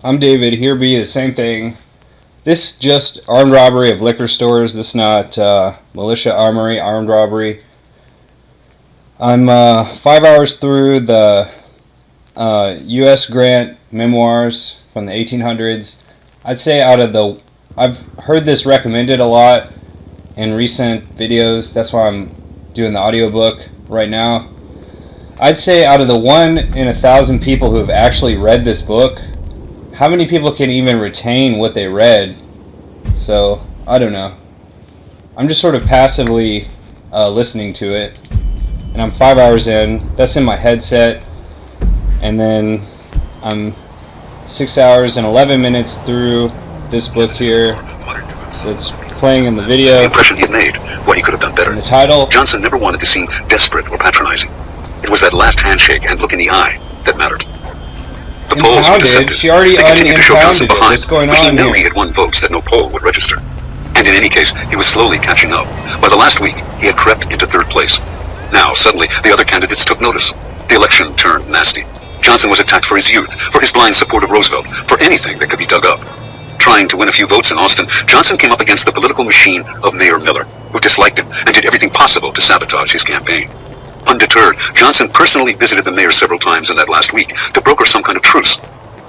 I'm David. Here be the same thing. This just armed robbery of liquor stores. This not Militia, Armory, armed robbery. I'm 5 hours through the U.S. Grant memoirs from the 1800s. I'd say I've heard this recommended a lot in recent videos. That's why I'm doing the audiobook right now. I'd say out of the 1 in 1,000 people who have actually read this book, how many people can even retain what they read? So, I don't know. I'm just sort of passively listening to it. And I'm 5 hours in. That's in my headset. And then I'm 6 hours and 11 minutes through this book here. That's playing in the video. The impression he had made, what he could have done better. And the title. Johnson never wanted to seem desperate or patronizing. It was that last handshake and look in the eye that mattered. The polls were deceptive. She already they continued to show Johnson behind, What's going but he on knew here? he had won votes that no poll would register. And in any case, he was slowly catching up. By the last week, he had crept into 3rd place. Now, suddenly, the other candidates took notice. The election turned nasty. Johnson was attacked for his youth, for his blind support of Roosevelt, for anything that could be dug up. Trying to win a few votes in Austin, Johnson came up against the political machine of Mayor Miller, who disliked him and did everything possible to sabotage his campaign. Undeterred, Johnson personally visited the mayor several times in that last week to broker some kind of truce.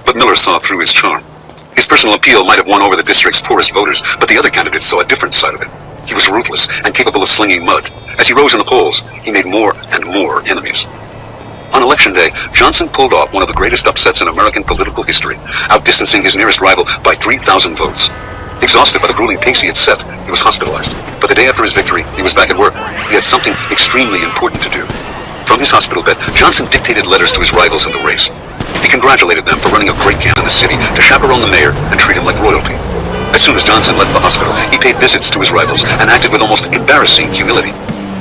But Miller saw through his charm. His personal appeal might have won over the district's poorest voters, but the other candidates saw a different side of it. He was ruthless and capable of slinging mud. As he rose in the polls, he made more and more enemies. On election day, Johnson pulled off one of the greatest upsets in American political history, outdistancing his nearest rival by 3,000 votes. Exhausted by the grueling pace he had set, he was hospitalized. But the day after his victory, he was back at work. He had something extremely important to do. From his hospital bed, Johnson dictated letters to his rivals in the race. He congratulated them for running a great camp in the city to chaperone the mayor and treat him like royalty. As soon as Johnson left the hospital, he paid visits to his rivals and acted with almost embarrassing humility.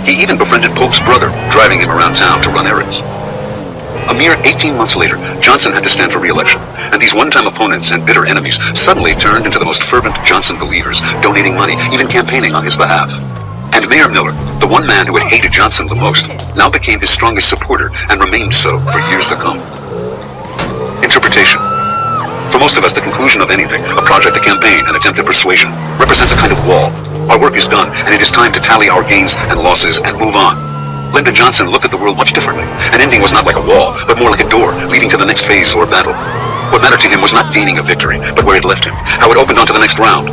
He even befriended Polk's brother, driving him around town to run errands. A mere 18 months later, Johnson had to stand for re-election, and these one-time opponents and bitter enemies suddenly turned into the most fervent Johnson believers, donating money, even campaigning on his behalf. And Mayor Miller, the one man who had hated Johnson the most, now became his strongest supporter and remained so for years to come. Interpretation. For most of us, the conclusion of anything, a project, a campaign, an attempt at persuasion, represents a kind of wall. Our work is done, and it is time to tally our gains and losses and move on. Lyndon Johnson looked at the world much differently. An ending was not like a wall, but more like a door leading to the next phase or battle. What mattered to him was not gaining a victory, but where it left him, how it opened on to the next round.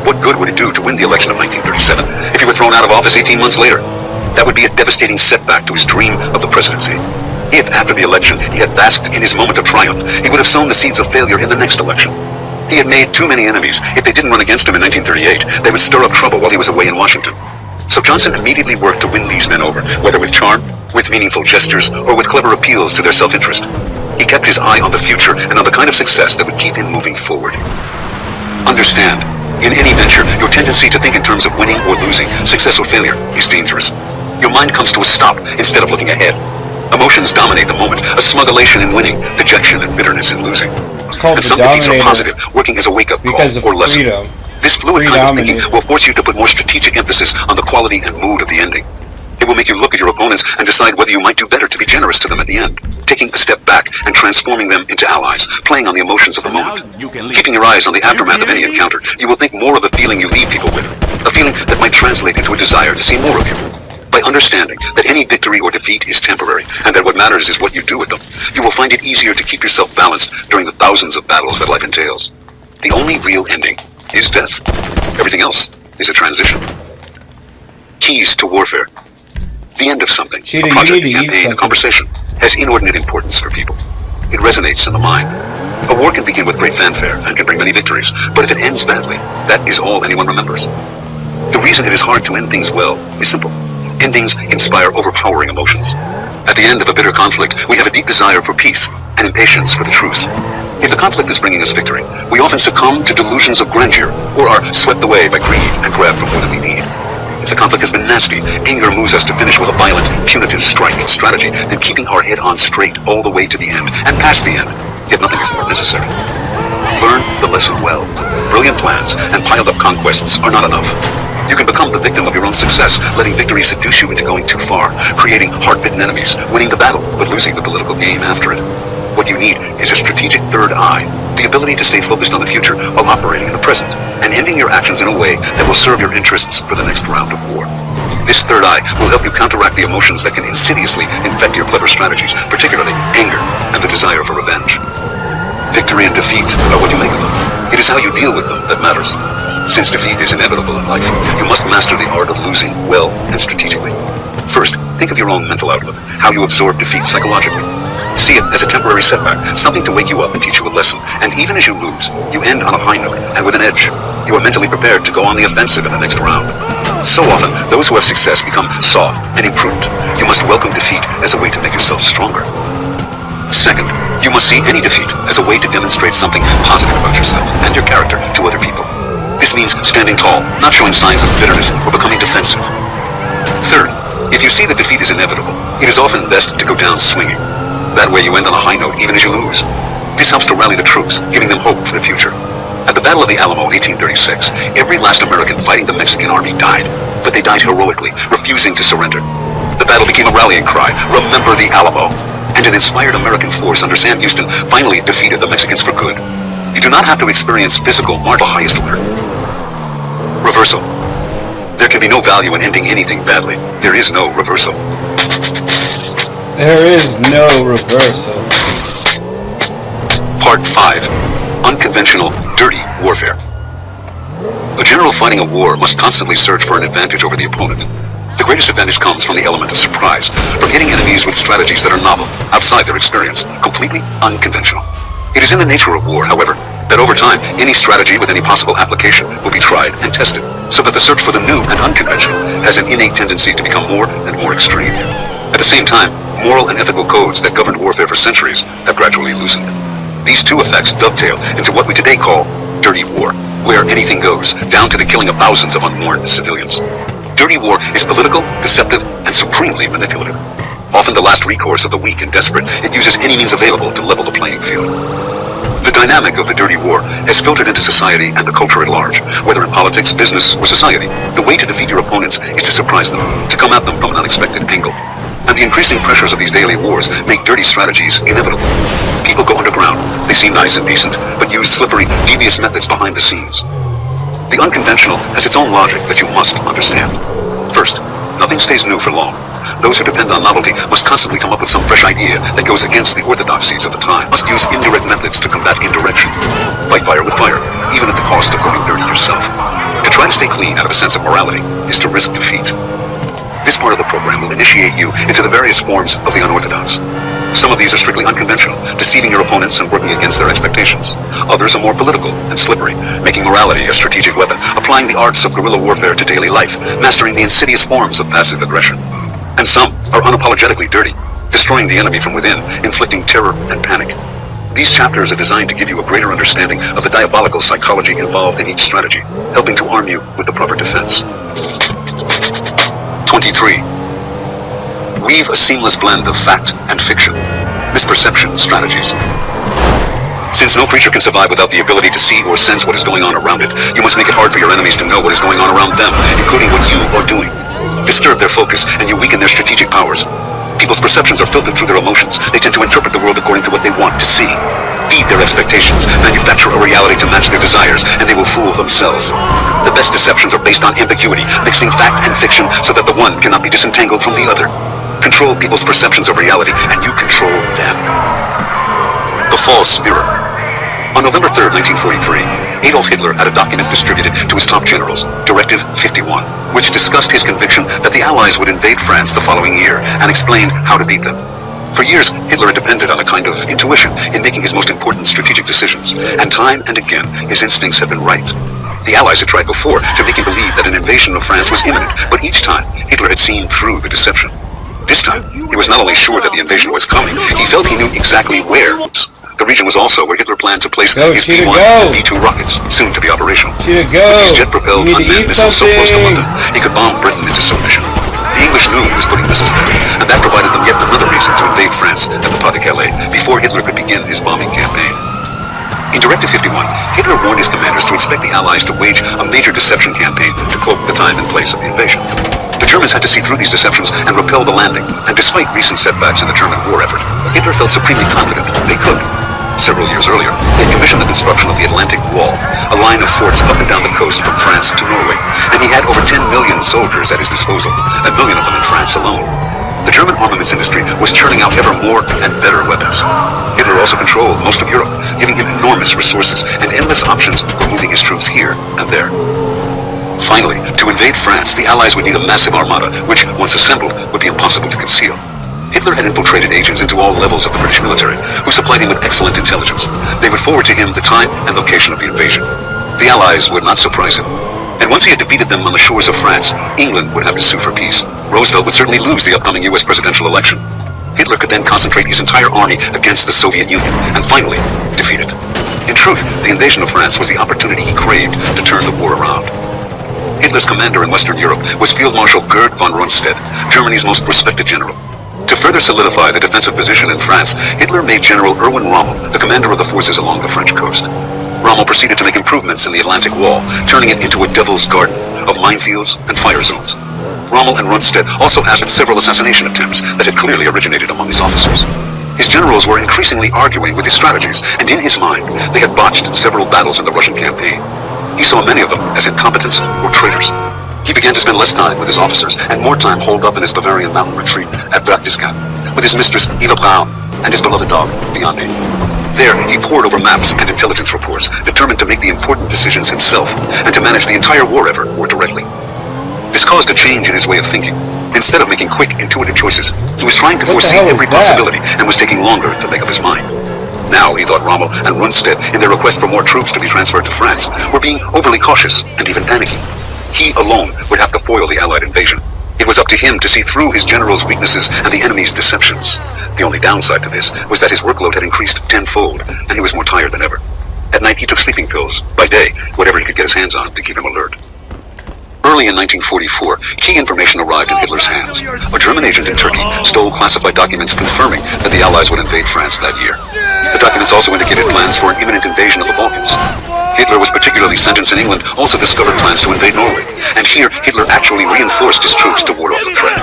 What good would it do to win the election of 1937 if he were thrown out of office 18 months later? That would be a devastating setback to his dream of the presidency. If, after the election, he had basked in his moment of triumph, he would have sown the seeds of failure in the next election. He had made too many enemies. If they didn't run against him in 1938, they would stir up trouble while he was away in Washington. So Johnson immediately worked to win these men over, whether with charm, with meaningful gestures, or with clever appeals to their self-interest. He kept his eye on the future and on the kind of success that would keep him moving forward. Understand, in any venture, your tendency to think in terms of winning or losing, success or failure, is dangerous. Your mind comes to a stop instead of looking ahead. Emotions dominate the moment, a smug elation in winning, dejection and bitterness in losing. And some defeats are positive, working as a wake-up call or lesson. This fluid kind of thinking will force you to put more strategic emphasis on the quality and mood of the ending. It will make you look at your opponents and decide whether you might do better to be generous to them at the end, taking a step back and transforming them into allies, playing on the emotions of the moment. Keeping your eyes on the aftermath of any encounter, you will think more of the feeling you leave people with, a feeling that might translate into a desire to see more of you. By understanding that any victory or defeat is temporary, and that what matters is what you do with them, you will find it easier to keep yourself balanced during the thousands of battles that life entails. The only real ending is death. Everything else is a transition. Keys to warfare. The end of something, a project, a campaign, a conversation, has inordinate importance for people. It resonates in the mind. A war can begin with great fanfare and can bring many victories, but if it ends badly, that is all anyone remembers. The reason it is hard to end things well is simple. Endings inspire overpowering emotions. At the end of a bitter conflict, we have a deep desire for peace and impatience for the truce. If the conflict is bringing us victory, we often succumb to delusions of grandeur or are swept away by greed and grab for more than we need. If the conflict has been nasty, anger moves us to finish with a violent, punitive strike strategy and keeping our head on straight all the way to the end and past the end, yet nothing is more necessary. Learn the lesson well. Brilliant plans and piled-up conquests are not enough. You can become the victim of your own success, letting victory seduce you into going too far, creating hard-bitten enemies, winning the battle, but losing the political game after it. What you need is a strategic third eye, the ability to stay focused on the future while operating in the present, and ending your actions in a way that will serve your interests for the next round of war. This third eye will help you counteract the emotions that can insidiously infect your clever strategies, particularly anger and the desire for revenge. Victory and defeat are what you make of them. It is how you deal with them that matters. Since defeat is inevitable in life, you must master the art of losing well and strategically. First, think of your own mental outlook, how you absorb defeat psychologically. See it as a temporary setback, something to wake you up and teach you a lesson. And even as you lose, you end on a high note and with an edge. You are mentally prepared to go on the offensive in the next round. So often, those who have success become soft and imprudent. You must welcome defeat as a way to make yourself stronger. Second, you must see any defeat as a way to demonstrate something positive about yourself and your character to other people. This means standing tall, not showing signs of bitterness or becoming defensive. Third, if you see that defeat is inevitable, it is often best to go down swinging. That way you end on a high note even as you lose. This helps to rally the troops, giving them hope for the future. At the Battle of the Alamo in 1836, every last American fighting the Mexican army died, but they died heroically, refusing to surrender. The battle became a rallying cry, "Remember the Alamo!" And an inspired American force under Sam Houston finally defeated the Mexicans for good. You do not have to experience physical march to the highest order. Reversal. There can be no value in ending anything badly. There is no reversal. There is no reversal. Part 5. Unconventional, dirty warfare. A general fighting a war must constantly search for an advantage over the opponent. The greatest advantage comes from the element of surprise, from hitting enemies with strategies that are novel, outside their experience, completely unconventional. It is in the nature of war, however, that over time, any strategy with any possible application will be tried and tested, so that the search for the new and unconventional has an innate tendency to become more and more extreme. At the same time, moral and ethical codes that governed warfare for centuries have gradually loosened. These two effects dovetail into what we today call dirty war, where anything goes, down to the killing of thousands of unwarned civilians. Dirty war is political, deceptive, and supremely manipulative. Often the last recourse of the weak and desperate, it uses any means available to level the playing field. The dynamic of the dirty war has filtered into society and the culture at large, whether in politics, business, or society. The way to defeat your opponents is to surprise them, to come at them from an unexpected angle. And the increasing pressures of these daily wars make dirty strategies inevitable. People go underground. They seem nice and decent, but use slippery, devious methods behind the scenes. The unconventional has its own logic that you must understand. First, nothing stays new for long. Those who depend on novelty must constantly come up with some fresh idea that goes against the orthodoxies of the time. Must use indirect methods to combat indirection. Fight fire with fire, even at the cost of going dirty yourself. To try to stay clean out of a sense of morality is to risk defeat. This part of the program will initiate you into the various forms of the unorthodox. Some of these are strictly unconventional, deceiving your opponents and working against their expectations. Others are more political and slippery, making morality a strategic weapon, applying the arts of guerrilla warfare to daily life, mastering the insidious forms of passive aggression. And some are unapologetically dirty, destroying the enemy from within, inflicting terror and panic. These chapters are designed to give you a greater understanding of the diabolical psychology involved in each strategy, helping to arm you with the proper defense. 23. Weave a seamless blend of fact and fiction. Misperception strategies. Since no creature can survive without the ability to see or sense what is going on around it, you must make it hard for your enemies to know what is going on around them, including what you are doing. Disturb their focus, and you weaken their strategic powers. People's perceptions are filtered through their emotions. They tend to interpret the world according to what they want to see. Feed their expectations, manufacture a reality to match their desires, and they will fool themselves. The best deceptions are based on ambiguity, mixing fact and fiction so that the one cannot be disentangled from the other. Control people's perceptions of reality, and you control them. The false mirror. On November 3rd, 1943, Adolf Hitler had a document distributed to his top generals, Directive 51, which discussed his conviction that the Allies would invade France the following year and explained how to beat them. For years, Hitler had depended on a kind of intuition in making his most important strategic decisions, and time and again, his instincts had been right. The Allies had tried before to make him believe that an invasion of France was imminent, but each time, Hitler had seen through the deception. This time, he was not only sure that the invasion was coming, he felt he knew exactly where. The region was also where Hitler planned to place his B-1 and B-2 rockets, soon to be operational. With these jet-propelled unmanned missiles so close to London, he could bomb Britain into submission. The English knew he was putting missiles there, and that provided them yet another reason to invade France at the Pas de Calais before Hitler could begin his bombing campaign. In Directive 51, Hitler warned his commanders to expect the Allies to wage a major deception campaign to cloak the time and place of the invasion. The Germans had to see through these deceptions and repel the landing, and despite recent setbacks in the German war effort, Hitler felt supremely confident they could. Several years earlier, he had commissioned the construction of the Atlantic Wall, a line of forts up and down the coast from France to Norway, and he had over 10 million soldiers at his disposal, a million of them in France alone. The German armaments industry was churning out ever more and better weapons. Hitler also controlled most of Europe, giving him enormous resources and endless options for moving his troops here and there. Finally, to invade France, the Allies would need a massive armada, which, once assembled, would be impossible to conceal. Hitler had infiltrated agents into all levels of the British military, who supplied him with excellent intelligence. They would forward to him the time and location of the invasion. The Allies would not surprise him. And once he had defeated them on the shores of France, England would have to sue for peace. Roosevelt would certainly lose the upcoming U.S. presidential election. Hitler could then concentrate his entire army against the Soviet Union, and finally, defeat it. In truth, the invasion of France was the opportunity he craved to turn the war around. Hitler's commander in Western Europe was Field Marshal Gerd von Rundstedt, Germany's most respected general. To further solidify the defensive position in France, Hitler made General Erwin Rommel the commander of the forces along the French coast. Rommel proceeded to make improvements in the Atlantic Wall, turning it into a devil's garden of minefields and fire zones. Rommel and Rundstedt also asked several assassination attempts that had clearly originated among his officers. His generals were increasingly arguing with his strategies, and in his mind, they had botched several battles in the Russian campaign. He saw many of them as incompetents or traitors. He began to spend less time with his officers and more time holed up in his Bavarian mountain retreat at Berchtesgaden with his mistress Eva Braun and his beloved dog, Biondi. There, he pored over maps and intelligence reports, determined to make the important decisions himself and to manage the entire war effort more directly. This caused a change in his way of thinking. Instead of making quick, intuitive choices, he was trying to foresee every possibility and was taking longer to make up his mind. Now, he thought Rommel and Rundstedt, in their request for more troops to be transferred to France, were being overly cautious and even panicky. He alone would have to foil the Allied invasion. It was up to him to see through his general's weaknesses and the enemy's deceptions. The only downside to this was that his workload had increased tenfold, and he was more tired than ever. At night, he took sleeping pills. By day, whatever he could get his hands on to keep him alert. Early in 1944, key information arrived in Hitler's hands. A German agent in Turkey stole classified documents confirming that the Allies would invade France that year. The documents also indicated plans for an imminent invasion of the Balkans. Hitler was particularly sentenced in England, also discovered plans to invade Norway, and here Hitler actually reinforced his troops to ward off the threat.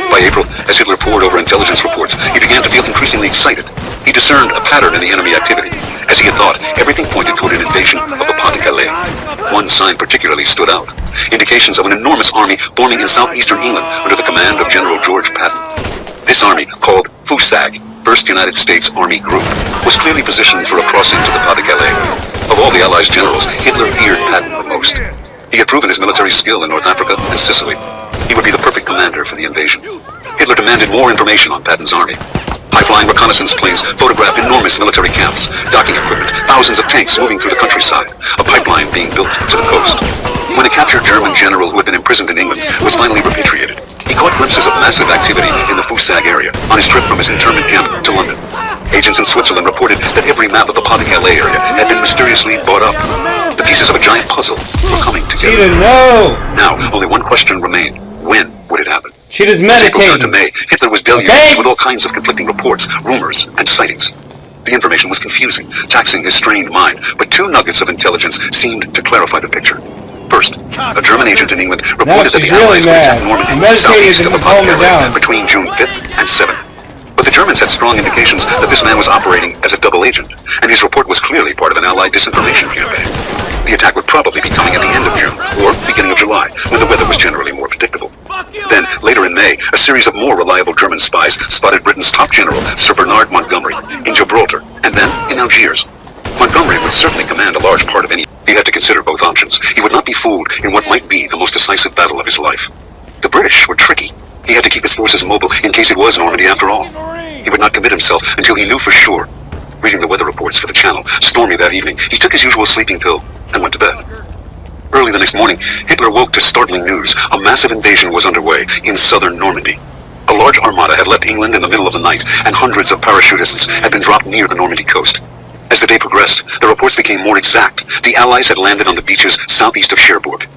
By April, as Hitler pored over intelligence reports, he began to feel increasingly excited. He discerned a pattern in the enemy activity. As he had thought, everything pointed toward an invasion of the Pas-de-Calais. One sign particularly stood out: indications of an enormous army forming in southeastern England under the command of General George Patton. This army, called FUSAG, First United States Army Group, was clearly positioned for a crossing to the Pas-de-Calais. Of all the Allies' generals, Hitler feared Patton the most. He had proven his military skill in North Africa and Sicily. He would be the perfect commander for the invasion. Hitler demanded more information on Patton's army. High-flying reconnaissance planes photographed enormous military camps, docking equipment, thousands of tanks moving through the countryside, a pipeline being built to the coast. When a captured German general who had been imprisoned in England was finally repatriated, he caught glimpses of massive activity in the FUSAG area on his trip from his internment camp to London. Agents in Switzerland reported that every map of the Pas-de-Calais area had been mysteriously bought up. The pieces of a giant puzzle were coming together. She didn't know! Now, only one question remained. When would it happen? She was As April turned to meditating. May, Hitler was deluged with all kinds of conflicting reports, rumors, and sightings. The information was confusing, taxing his strained mind, but two nuggets of intelligence seemed to clarify the picture. First, a German agent in England reported that the she's really Allies would attack mad. Normandy, Meditating southeast of the isn't calming her Pas-de-Calais, down. between June 5th and 7th. But the Germans had strong indications that this man was operating as a double agent, and his report was clearly part of an Allied disinformation campaign. The attack would probably be coming at the end of June, or beginning of July, when the weather was generally more predictable. Then, later in May, a series of more reliable German spies spotted Britain's top general, Sir Bernard Montgomery, in Gibraltar, and then in Algiers. Montgomery would certainly command a large part of any. He had to consider both options. He would not be fooled in what might be the most decisive battle of his life. The British were tricky. He had to keep his forces mobile in case it was Normandy after all. He would not commit himself until he knew for sure. Reading the weather reports for the Channel, stormy that evening, he took his usual sleeping pill and went to bed. Early the next morning, Hitler woke to startling news. A massive invasion was underway in southern Normandy. A large armada had left England in the middle of the night, and hundreds of parachutists had been dropped near the Normandy coast. As the day progressed, the reports became more exact. The Allies had landed on the beaches southeast of Cherbourg.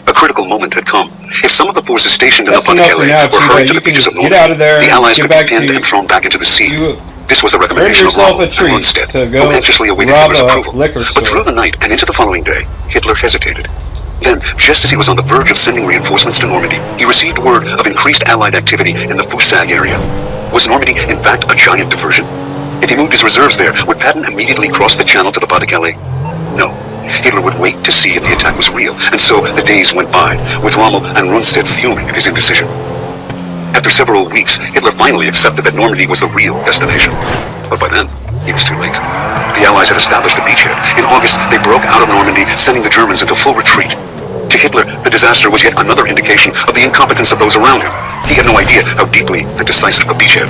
A critical moment had come. If some of the forces stationed in the That's enough for now, Pas-de-Calais were hurried to Chiba. the beaches of You can Normandy, get out of there the and Allies get could be back pinned to- and thrown back into the sea. You This was the recommendation of yourself Rommel a and treat Rundstedt, to go who anxiously awaited rob Hitler's a approval. liquor But through store. the night and into the following day, Hitler hesitated. Then, just as he was on the verge of sending reinforcements to Normandy, he received word of increased Allied activity in the FUSAG area. Was Normandy, in fact, a giant diversion? If he moved his reserves there, would Patton immediately cross the channel to the Pas-de-Calais? No. Hitler would wait to see if the attack was real, and so the days went by, with Rommel and Rundstedt fuming at his indecision. After several weeks, Hitler finally accepted that Normandy was the real destination. But by then, he was too late. The Allies had established a beachhead. In August, they broke out of Normandy, sending the Germans into full retreat. To Hitler, the disaster was yet another indication of the incompetence of those around him. He had no idea how deeply and decisive a beachhead.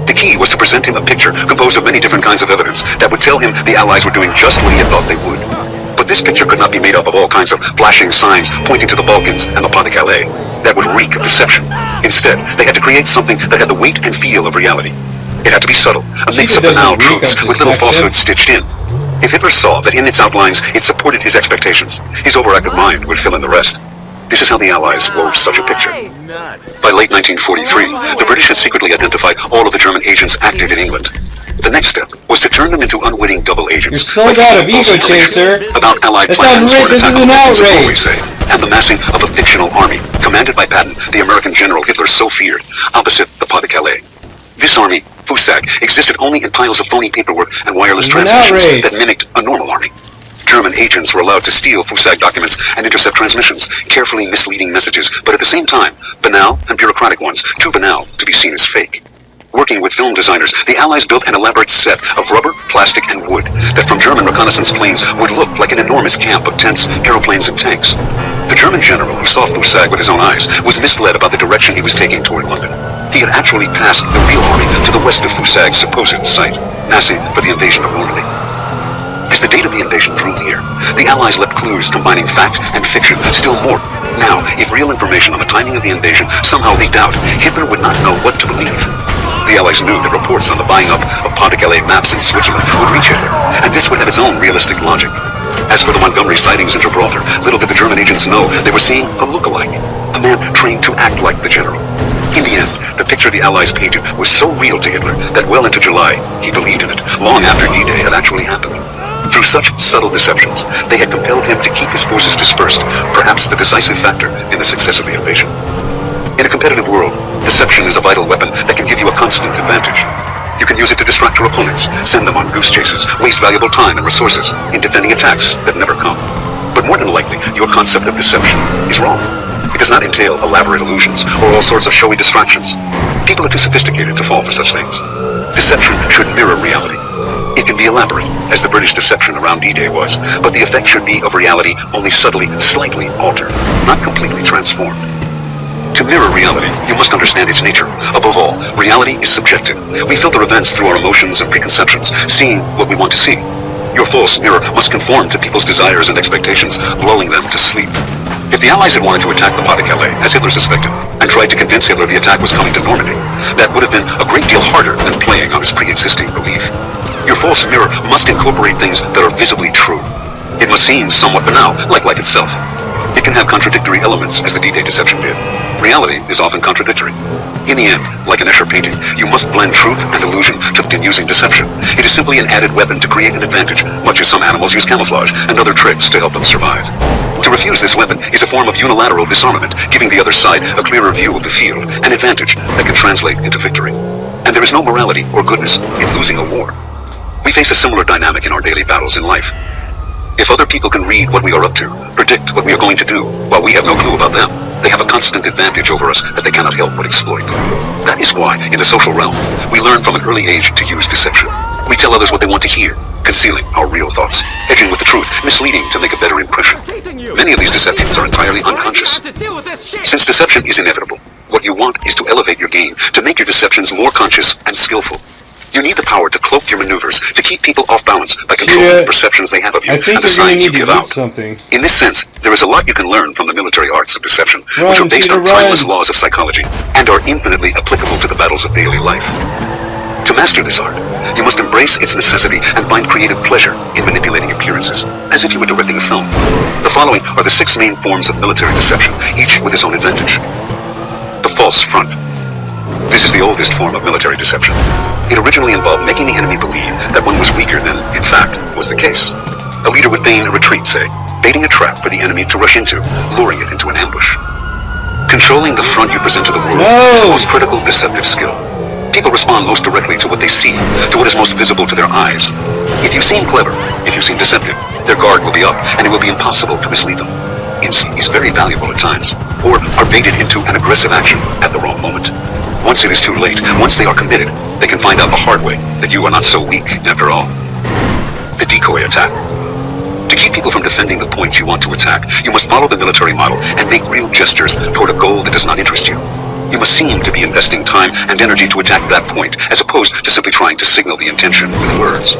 The key was to present him a picture composed of many different kinds of evidence that would tell him the Allies were doing just what he had thought they would. But this picture could not be made up of all kinds of flashing signs pointing to the Balkans and the Pas-de-Calais. That would reek of deception. Instead, they had to create something that had the weight and feel of reality. It had to be subtle, a mix of banal truths with little falsehoods stitched in. If Hitler saw that in its outlines it supported his expectations, his overactive mind would fill in the rest. This is how the Allies wove such a picture. By late 1943, the British had secretly identified all of the German agents active in England. The next step was to turn them into unwitting double agents. You're sold out of ego, Chaser. About Allied That's plans for an this attack is on an the outrage. say, and the massing of a fictional army, commanded by Patton, the American general Hitler so feared, opposite the Pas-de-Calais. This army, FUSAG, existed only in piles of phony paperwork and wireless transmissions that mimicked a normal army. German agents were allowed to steal FUSAG documents and intercept transmissions, carefully misleading messages, but at the same time, banal and bureaucratic ones, too banal to be seen as fake. Working with film designers, the Allies built an elaborate set of rubber, plastic, and wood that from German reconnaissance planes would look like an enormous camp of tents, aeroplanes, and tanks. The German general who saw FUSAG with his own eyes was misled about the direction he was taking toward London. He had actually passed the real army to the west of FUSAG's supposed site, massing for the invasion of Normandy. As the date of the invasion drew near, the Allies left clues combining fact and fiction still more. Now, if real information on the timing of the invasion somehow leaked out, Hitler would not know what to believe. The Allies knew that reports on the buying up of Pas-de-Calais maps in Switzerland would reach Hitler, and this would have its own realistic logic. As for the Montgomery sightings in Gibraltar, little did the German agents know they were seeing a look-alike, a man trained to act like the general. In the end, the picture the Allies painted was so real to Hitler that well into July, he believed in it, long after D-Day had actually happened. Through such subtle deceptions, they had compelled him to keep his forces dispersed, perhaps the decisive factor in the success of the invasion. In a competitive world, deception is a vital weapon that can give you a constant advantage. You can use it to distract your opponents, send them on goose chases, waste valuable time and resources in defending attacks that never come. But more than likely, your concept of deception is wrong. It does not entail elaborate illusions or all sorts of showy distractions. People are too sophisticated to fall for such things. Deception should mirror reality. It can be elaborate, as the British deception around D-Day was, but the effect should be of reality only subtly, slightly altered, not completely transformed. To mirror reality, you must understand its nature. Above all, reality is subjective. We filter events through our emotions and preconceptions, seeing what we want to see. Your false mirror must conform to people's desires and expectations, lulling them to sleep. If the Allies had wanted to attack the Pas-de-Calais, as Hitler suspected, and tried to convince Hitler the attack was coming to Normandy, that would have been a great deal harder than playing on his pre-existing belief. Your false mirror must incorporate things that are visibly true. It must seem somewhat banal, like life itself. It can have contradictory elements, as the D-Day deception did. Reality is often contradictory. In the end, like an Escher painting, you must blend truth and illusion in using deception. It is simply an added weapon to create an advantage, much as some animals use camouflage and other tricks to help them survive. To refuse this weapon is a form of unilateral disarmament, giving the other side a clearer view of the field, an advantage that can translate into victory. And there is no morality or goodness in losing a war. We face a similar dynamic in our daily battles in life. If other people can read what we are up to, predict what we are going to do, while we have no clue about them, they have a constant advantage over us that they cannot help but exploit. That is why, in the social realm, we learn from an early age to use deception. We tell others what they want to hear, concealing our real thoughts, hedging with the truth, misleading to make a better impression. Many of these deceptions are entirely unconscious. Since deception is inevitable, what you want is to elevate your game, to make your deceptions more conscious and skillful. You need the power to cloak your maneuvers, to keep people off balance by controlling the perceptions they have of you and the signs you give out. In this sense, there is a lot you can learn from the military arts of deception, which are based on timeless laws of psychology and are infinitely applicable to the battles of daily life. To master this art, you must embrace its necessity and find creative pleasure in manipulating appearances, as if you were directing a film. The following are the 6 main forms of military deception, each with its own advantage. The false front. This is the oldest form of military deception. It originally involved making the enemy believe that one was weaker than, in fact, was the case. A leader would feign a retreat, say, baiting a trap for the enemy to rush into, luring it into an ambush. Controlling the front you present to the world is the most critical deceptive skill. People respond most directly to what they see, to what is most visible to their eyes. If you seem clever, if you seem deceptive, their guard will be up, and it will be impossible to mislead them. Instinct is very valuable at times, or are baited into an aggressive action at the wrong moment. Once it is too late, once they are committed, they can find out the hard way that you are not so weak after all. The decoy attack. To keep people from defending the point you want to attack, you must follow the military model and make real gestures toward a goal that does not interest you. You must seem to be investing time and energy to attack that point, as opposed to simply trying to signal the intention with words.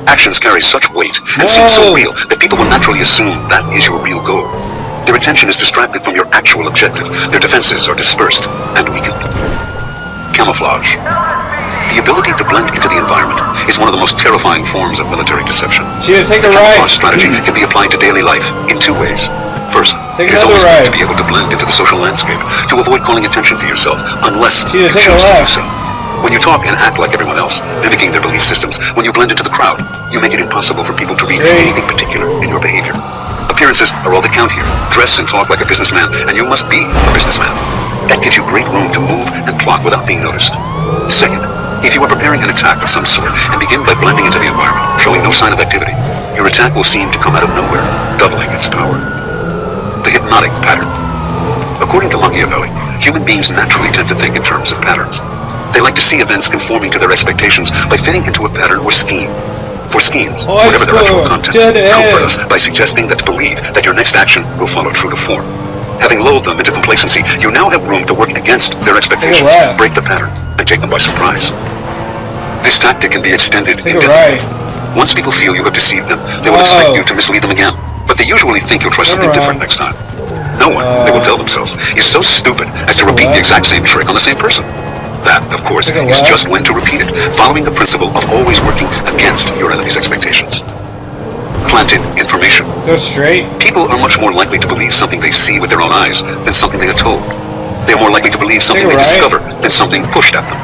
Actions carry such weight and seem so real that people will naturally assume that is your real goal. Their attention is distracted from your actual objective. Their defenses are dispersed and weakened. Camouflage. The ability to blend into the environment is one of the most terrifying forms of military deception. Cheetah, take the a ride. camouflage strategy can be applied to daily life in two ways. First, Take it is another always good ride. to be able to blend into the social landscape, to avoid calling attention to yourself unless Cheetah, you take a choose to do left. so. When you talk and act like everyone else, mimicking their belief systems, when you blend into the crowd, you make it impossible for people to read anything particular in your behavior. Appearances are all that count here. Dress and talk like a businessman, and you must be a businessman. That gives you great room to move and plot without being noticed. Second, if you are preparing an attack of some sort and begin by blending into the environment, showing no sign of activity, your attack will seem to come out of nowhere, doubling its power. The hypnotic pattern. According to Machiavelli, human beings naturally tend to think in terms of patterns. They like to see events conforming to their expectations by fitting into a pattern or scheme. For schemes, whatever their actual content, comfort us by suggesting that to believe that your next action will follow true to form. Having lulled them into complacency, you now have room to work against their expectations, break the pattern, and take them by surprise. This tactic can be extended indefinitely. Once people feel you have deceived them, they will expect you to mislead them again. But they usually think you'll try something different next time. No one, they will tell themselves, is so stupid as to repeat the exact same trick on the same person. That, of course, is just when to repeat it, following the principle of always working against your enemy's expectations. Planted information. Go straight. People are much more likely to believe something they see with their own eyes than something they are told. They are more likely to believe something they discover than something pushed at them.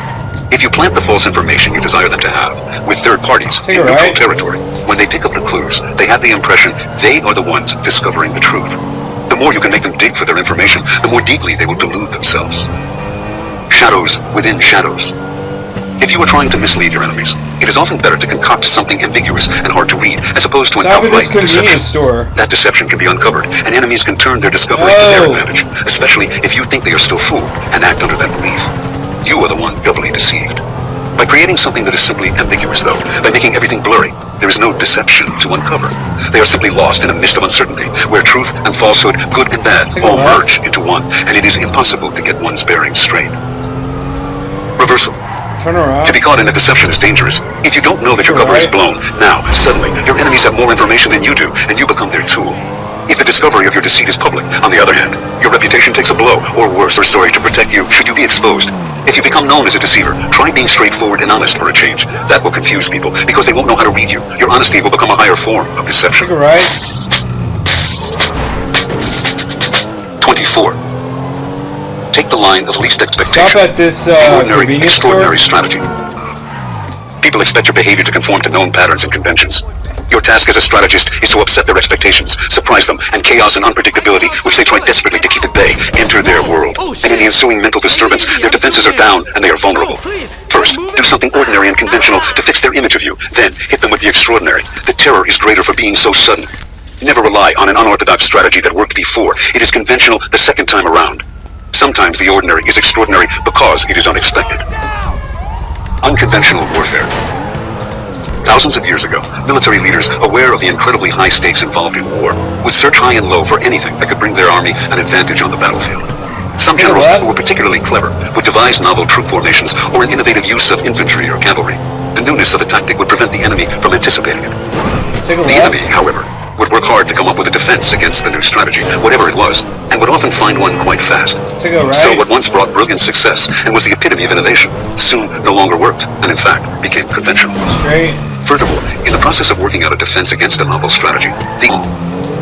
If you plant the false information you desire them to have with third parties in neutral territory, when they pick up the clues, they have the impression they are the ones discovering the truth. The more you can make them dig for their information, the more deeply they will delude themselves. Shadows within shadows. If you are trying to mislead your enemies, it is often better to concoct something ambiguous and hard to read, as opposed to an outright deception. That deception can be uncovered, and enemies can turn their discovery to their advantage, especially if you think they are still fooled and act under that belief. You are the one doubly deceived. By creating something that is simply ambiguous, though, by making everything blurry, there is no deception to uncover. They are simply lost in a mist of uncertainty, where truth and falsehood, good and bad, all merge into one, and it is impossible to get one's bearings straight. Reversal. Turn around. To be caught in a deception is dangerous. If you don't know that your cover is blown, now, suddenly, your enemies have more information than you do, and you become their tool. If the discovery of your deceit is public, on the other hand, your reputation takes a blow, or worse, for a story to protect you should you be exposed. If you become known as a deceiver, try being straightforward and honest for a change. That will confuse people, because they won't know how to read you. Your honesty will become a higher form of deception. 24. Take the line of least expectation. Stop at this extraordinary strategy. People expect your behavior to conform to known patterns and conventions. Your task as a strategist is to upset their expectations, surprise them, and chaos and unpredictability, which they try desperately to keep at bay, enter their world. And in the ensuing mental disturbance, their defenses are down and they are vulnerable. First, do something ordinary and conventional to fix their image of you. Then, hit them with the extraordinary. The terror is greater for being so sudden. Never rely on an unorthodox strategy that worked before. It is conventional the second time around. Sometimes the ordinary is extraordinary because it is unexpected. Unconventional warfare. Thousands of years ago, military leaders, aware of the incredibly high stakes involved in war, would search high and low for anything that could bring their army an advantage on the battlefield. Some generals who were particularly clever would devise novel troop formations or an innovative use of infantry or cavalry. The newness of the tactic would prevent the enemy from anticipating it. The enemy, however, would work hard to come up with a defense against the new strategy, whatever it was, and would often find one quite fast. So what once brought brilliant success and was the epitome of innovation soon no longer worked and in fact became conventional. Furthermore, in the process of working out a defense against a novel strategy,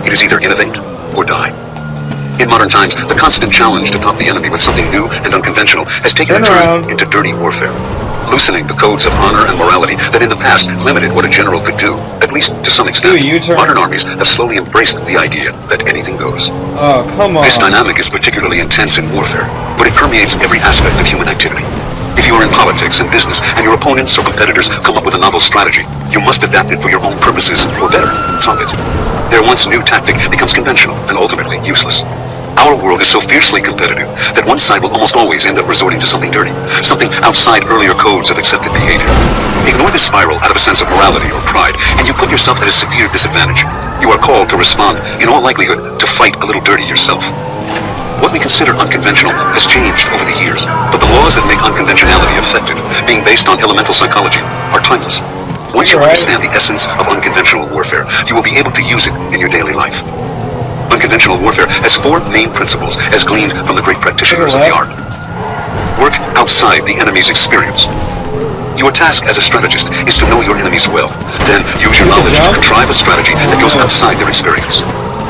it is either innovate or die. In modern times, the constant challenge to top the enemy with something new and unconventional has taken a turn into dirty warfare, loosening the codes of honor and morality that in the past limited what a general could do, at least to some extent. Modern armies have slowly embraced the idea that anything goes. Oh, come on. This dynamic is particularly intense in warfare, but it permeates every aspect of human activity. If If you are in politics and business, and your opponents or competitors come up with a novel strategy, you must adapt it for your own purposes, or better, top it. Their once new tactic becomes conventional and ultimately useless. Our world is so fiercely competitive that one side will almost always end up resorting to something dirty, something outside earlier codes of accepted behavior. Ignore this spiral out of a sense of morality or pride, and you put yourself at a severe disadvantage. You are called to respond, in all likelihood, to fight a little dirty yourself. What we consider unconventional has changed over the years, but the laws that make unconventionality effective, being based on elemental psychology, are timeless. Once you understand the essence of unconventional warfare, you will be able to use it in your daily life. Unconventional warfare has four main principles as gleaned from the great practitioners of the art. Work outside the enemy's experience. Your task as a strategist is to know your enemies well, then use your knowledge to contrive a strategy that goes outside their experience.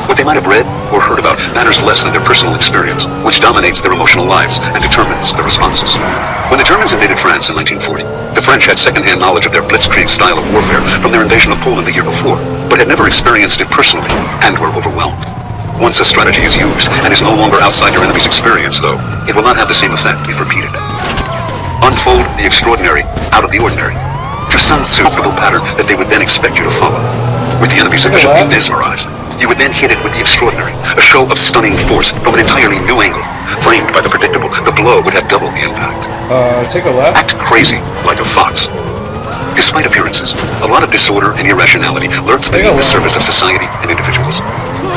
What they might have read or heard about matters less than their personal experience, which dominates their emotional lives and determines their responses. When the Germans invaded France in 1940, the French had second-hand knowledge of their blitzkrieg style of warfare from their invasion of Poland the year before, but had never experienced it personally and were overwhelmed. Once a strategy is used and is no longer outside your enemy's experience, though, it will not have the same effect if repeated. Unfold the extraordinary out of the ordinary, to some suitable pattern that they would then expect you to follow. With the enemy sufficiently mesmerized, you would then hit it with the extraordinary, a show of stunning force from an entirely new angle. Framed by the predictable, the blow would have double the impact. Take a left. Act crazy, like a fox. Despite appearances, a lot of disorder and irrationality lurks beneath the surface of society and individuals.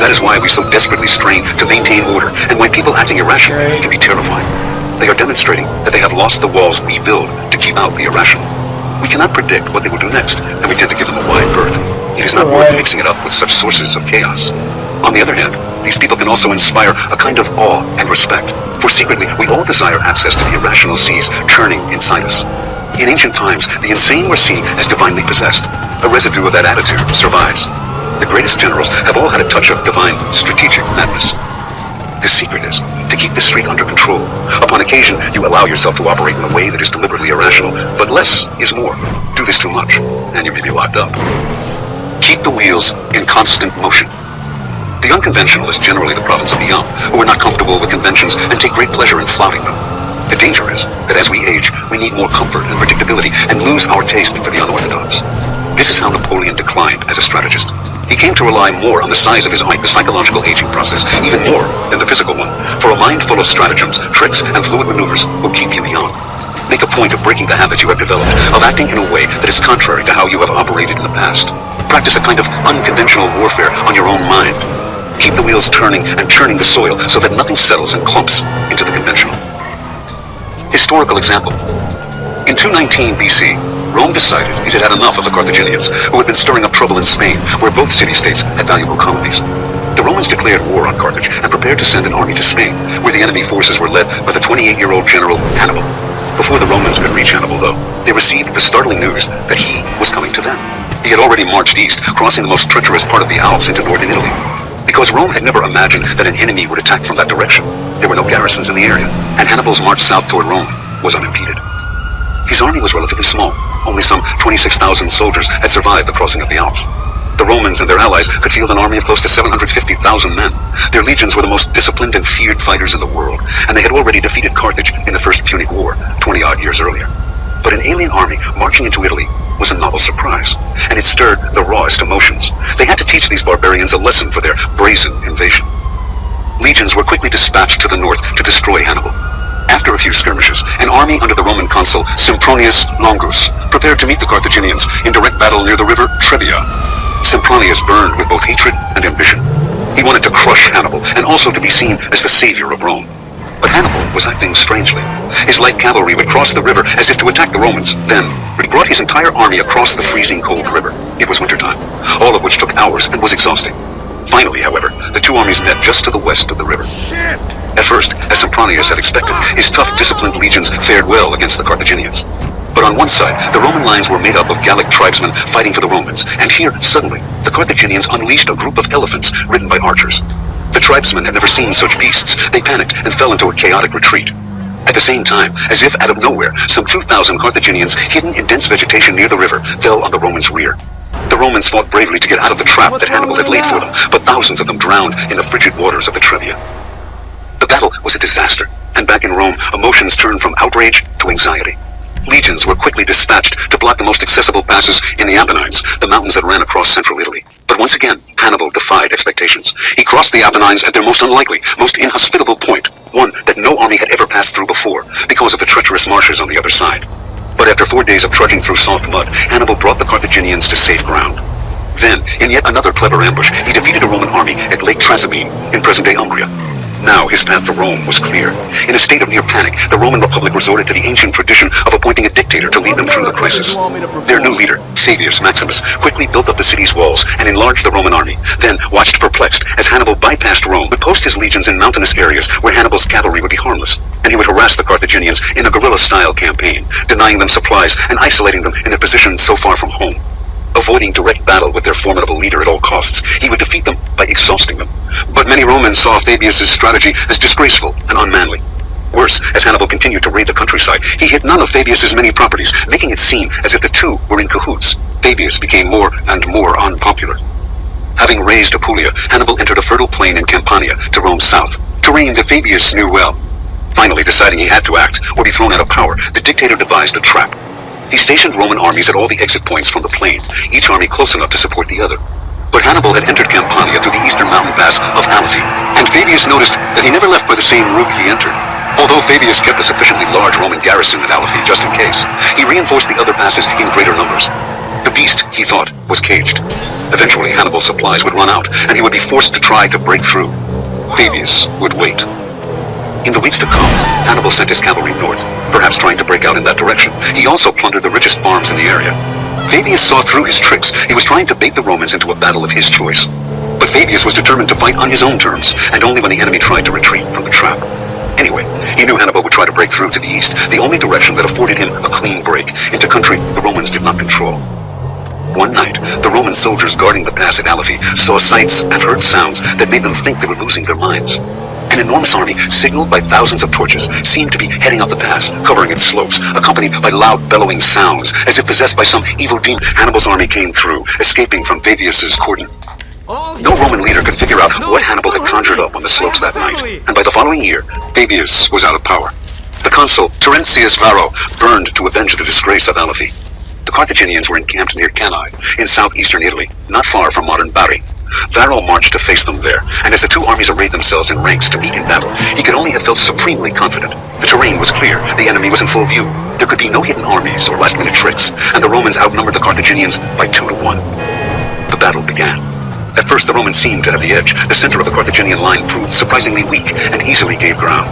That is why we so desperately strain to maintain order, and why people acting irrationally can be terrifying. They are demonstrating that they have lost the walls we build to keep out the irrational. We cannot predict what they will do next, and we tend to give them a wide berth. It is not worth mixing it up with such sources of chaos. On the other hand, these people can also inspire a kind of awe and respect, for secretly we all desire access to the irrational seas churning inside us. In ancient times, the insane were seen as divinely possessed. A residue of that attitude survives. The greatest generals have all had a touch of divine strategic madness. The secret is to keep the street under control. Upon occasion, you allow yourself to operate in a way that is deliberately irrational, but less is more. Do this too much, and you may be locked up. Keep the wheels in constant motion. The unconventional is generally the province of the young, who are not comfortable with conventions and take great pleasure in flouting them. The danger is that as we age, we need more comfort and predictability and lose our taste for the unorthodox. This is how Napoleon declined as a strategist. He came to rely more on the size of his eye, the psychological aging process, even more than the physical one, for a mind full of stratagems, tricks, and fluid maneuvers will keep you young. Make a point of breaking the habits you have developed, of acting in a way that is contrary to how you have operated in the past. Practice a kind of unconventional warfare on your own mind. Keep the wheels turning and churning the soil so that nothing settles and clumps into the conventional. Historical example. In 219 BC, Rome decided it had had enough of the Carthaginians, who had been stirring up trouble in Spain, where both city-states had valuable colonies. The Romans declared war on Carthage and prepared to send an army to Spain, where the enemy forces were led by the 28-year-old general Hannibal. Before the Romans could reach Hannibal, though, they received the startling news that he was coming to them. He had already marched east, crossing the most treacherous part of the Alps into northern Italy. Because Rome had never imagined that an enemy would attack from that direction, there were no garrisons in the area, and Hannibal's march south toward Rome was unimpeded. His army was relatively small. Only some 26,000 soldiers had survived the crossing of the Alps. The Romans and their allies could field an army of close to 750,000 men. Their legions were the most disciplined and feared fighters in the world, and they had already defeated Carthage in the First Punic War, 20-odd years earlier. But an alien army marching into Italy was a novel surprise, and it stirred the rawest emotions. They had to teach these barbarians a lesson for their brazen invasion. Legions were quickly dispatched to the north to destroy Hannibal. After a few skirmishes, an army under the Roman consul Sempronius Longus prepared to meet the Carthaginians in direct battle near the river Trebia. Sempronius burned with both hatred and ambition. He wanted to crush Hannibal and also to be seen as the savior of Rome. But Hannibal was acting strangely. His light cavalry would cross the river as if to attack the Romans. Then, he brought his entire army across the freezing cold river. It was wintertime, all of which took hours and was exhausting. Finally, however, the two armies met just to the west of the river. At first, as Sempronius had expected, his tough, disciplined legions fared well against the Carthaginians. But on one side, the Roman lines were made up of Gallic tribesmen fighting for the Romans, and here, suddenly, the Carthaginians unleashed a group of elephants ridden by archers. The tribesmen had never seen such beasts. They panicked and fell into a chaotic retreat. At the same time, as if out of nowhere, some 2,000 Carthaginians hidden in dense vegetation near the river fell on the Romans' rear. The Romans fought bravely to get out of the trap that Hannibal had laid for them, but thousands of them drowned in the frigid waters of the Trebia. The battle was a disaster, and back in Rome, emotions turned from outrage to anxiety. Legions were quickly dispatched to block the most accessible passes in the Apennines, the mountains that ran across central Italy. But once again, Hannibal defied expectations. He crossed the Apennines at their most unlikely, most inhospitable point, one that no army had ever passed through before, because of the treacherous marshes on the other side. But after 4 days of trudging through soft mud, Hannibal brought the Carthaginians to safe ground. Then, in yet another clever ambush, he defeated a Roman army at Lake Trasimene, in present-day Umbria. Now his path to Rome was clear. In a state of near panic, the Roman Republic resorted to the ancient tradition of appointing a dictator to lead them through the crisis. Their new leader, Fabius Maximus, quickly built up the city's walls and enlarged the Roman army, then watched perplexed as Hannibal bypassed Rome, would post his legions in mountainous areas where Hannibal's cavalry would be harmless, and he would harass the Carthaginians in a guerrilla-style campaign, denying them supplies and isolating them in their position so far from home. Avoiding direct battle with their formidable leader at all costs, he would defeat them by exhausting them. But many Romans saw Fabius's strategy as disgraceful and unmanly. Worse, as Hannibal continued to raid the countryside, he hit none of Fabius's many properties, making it seem as if the two were in cahoots. Fabius became more and more unpopular. Having razed Apulia, Hannibal entered a fertile plain in Campania to Rome's south, terrain that Fabius knew well. Finally deciding he had to act or be thrown out of power, the dictator devised a trap. He stationed Roman armies at all the exit points from the plain, each army close enough to support the other. But Hannibal had entered Campania through the eastern mountain pass of Alephi, and Fabius noticed that he never left by the same route he entered. Although Fabius kept a sufficiently large Roman garrison at Alephi just in case, he reinforced the other passes in greater numbers. The beast, he thought, was caged. Eventually, Hannibal's supplies would run out, and he would be forced to try to break through. Fabius would wait. In the weeks to come, Hannibal sent his cavalry north, perhaps trying to break out in that direction. He also plundered the richest farms in the area. Fabius saw through his tricks. He was trying to bait the Romans into a battle of his choice. But Fabius was determined to fight on his own terms, and only when the enemy tried to retreat from the trap. Anyway, he knew Hannibal would try to break through to the east, the only direction that afforded him a clean break into country the Romans did not control. One night, the Roman soldiers guarding the pass at Alephi saw sights and heard sounds that made them think they were losing their minds. An enormous army, signaled by thousands of torches, seemed to be heading up the pass, covering its slopes, accompanied by loud bellowing sounds, as if possessed by some evil demon. Hannibal's army came through, escaping from Fabius's cordon. No Roman leader could figure out what Hannibal had conjured up on the slopes that night, and by the following year, Fabius was out of power. The consul, Terentius Varro, burned to avenge the disgrace of Alephi. The Carthaginians were encamped near Cannae, in southeastern Italy, not far from modern Bari. Varro marched to face them there, and as the two armies arrayed themselves in ranks to meet in battle, he could only have felt supremely confident. The terrain was clear, the enemy was in full view. There could be no hidden armies or last-minute tricks, and the Romans outnumbered the Carthaginians by 2 to 1. The battle began. At first, the Romans seemed to have the edge. The center of the Carthaginian line proved surprisingly weak and easily gave ground.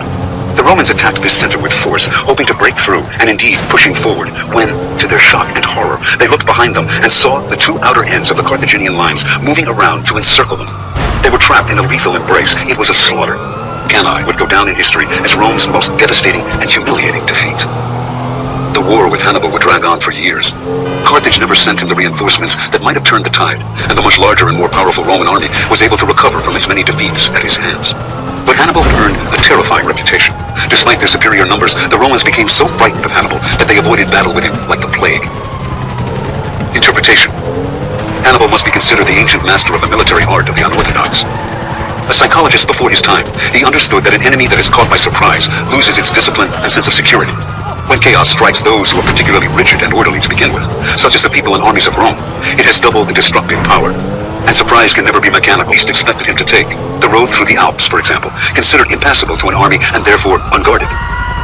The Romans attacked this center with force, hoping to break through, and indeed pushing forward, when, to their shock and horror, they looked behind them and saw the two outer ends of the Carthaginian lines moving around to encircle them. They were trapped in a lethal embrace. It was a slaughter. Cannae would go down in history as Rome's most devastating and humiliating defeat. The war with Hannibal would drag on for years. Carthage never sent him the reinforcements that might have turned the tide, and the much larger and more powerful Roman army was able to recover from its many defeats at his hands. But Hannibal had earned a terrifying reputation. Despite their superior numbers, the Romans became so frightened of Hannibal that they avoided battle with him like the plague. Interpretation. Hannibal must be considered the ancient master of the military art of the unorthodox. A psychologist before his time, he understood that an enemy that is caught by surprise loses its discipline and sense of security. When chaos strikes those who are particularly rigid and orderly to begin with, such as the people and armies of Rome, it has doubled the destructive power. And surprise can never be mechanical, least expected him to take. The road through the Alps, for example, considered impassable to an army and therefore unguarded.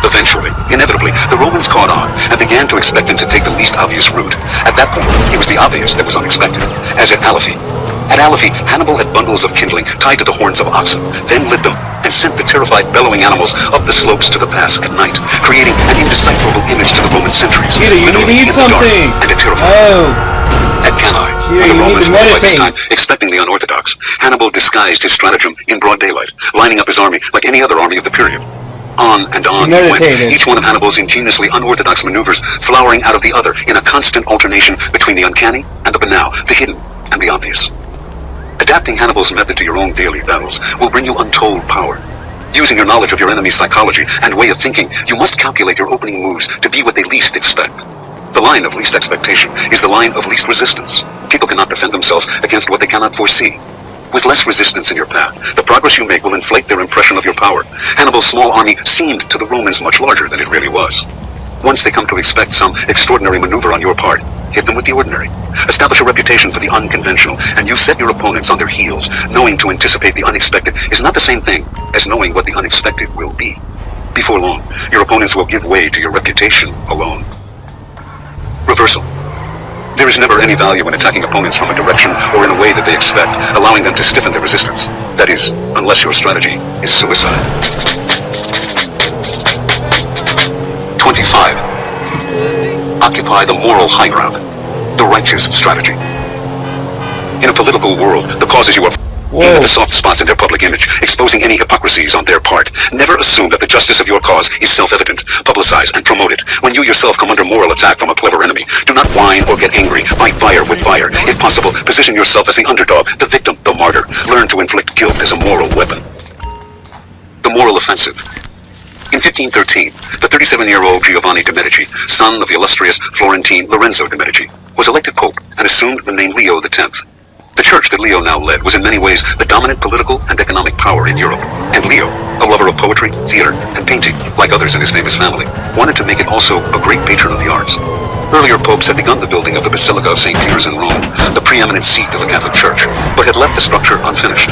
Eventually, inevitably, the Romans caught on and began to expect him to take the least obvious route. At that point, it was the obvious that was unexpected, as at Alephi. At Alephi, Hannibal had bundles of kindling tied to the horns of oxen, then lit them and sent the terrified bellowing animals up the slopes to the pass at night, creating an indecipherable image to the Roman sentries. You need something! And a terrifying. At Cannae, when the Romans were by this time expecting the unorthodox, Hannibal disguised his stratagem in broad daylight, lining up his army like any other army of the period. On and on he went, each one of Hannibal's ingeniously unorthodox maneuvers flowering out of the other in a constant alternation between the uncanny and the banal, the hidden and the obvious. Adapting Hannibal's method to your own daily battles will bring you untold power. Using your knowledge of your enemy's psychology and way of thinking, you must calculate your opening moves to be what they least expect. The line of least expectation is the line of least resistance. People cannot defend themselves against what they cannot foresee. With less resistance in your path, the progress you make will inflate their impression of your power. Hannibal's small army seemed to the Romans much larger than it really was. Once they come to expect some extraordinary maneuver on your part, hit them with the ordinary. Establish a reputation for the unconventional, and you set your opponents on their heels. Knowing to anticipate the unexpected is not the same thing as knowing what the unexpected will be. Before long, your opponents will give way to your reputation alone. Reversal. There is never any value in attacking opponents from a direction or in a way that they expect, allowing them to stiffen their resistance. That is, unless your strategy is suicide. 25. Occupy the moral high ground. The righteous strategy. In a political world, the causes you are aim at the soft spots in their public image, exposing any hypocrisies on their part. Never assume that the justice of your cause is self-evident. Publicize and promote it. When you yourself come under moral attack from a clever enemy, do not whine or get angry. Fight fire with fire. If possible, position yourself as the underdog, the victim, the martyr. Learn to inflict guilt as a moral weapon. The moral offensive. In 1513, the 37-year-old Giovanni de' Medici, son of the illustrious Florentine Lorenzo de' Medici, was elected pope and assumed the name Leo X. The church that Leo now led was in many ways the dominant political and economic power in Europe, and Leo, a lover of poetry, theater, and painting, like others in his famous family, wanted to make it also a great patron of the arts. Earlier popes had begun the building of the Basilica of St. Peter's in Rome, the preeminent seat of the Catholic Church, but had left the structure unfinished.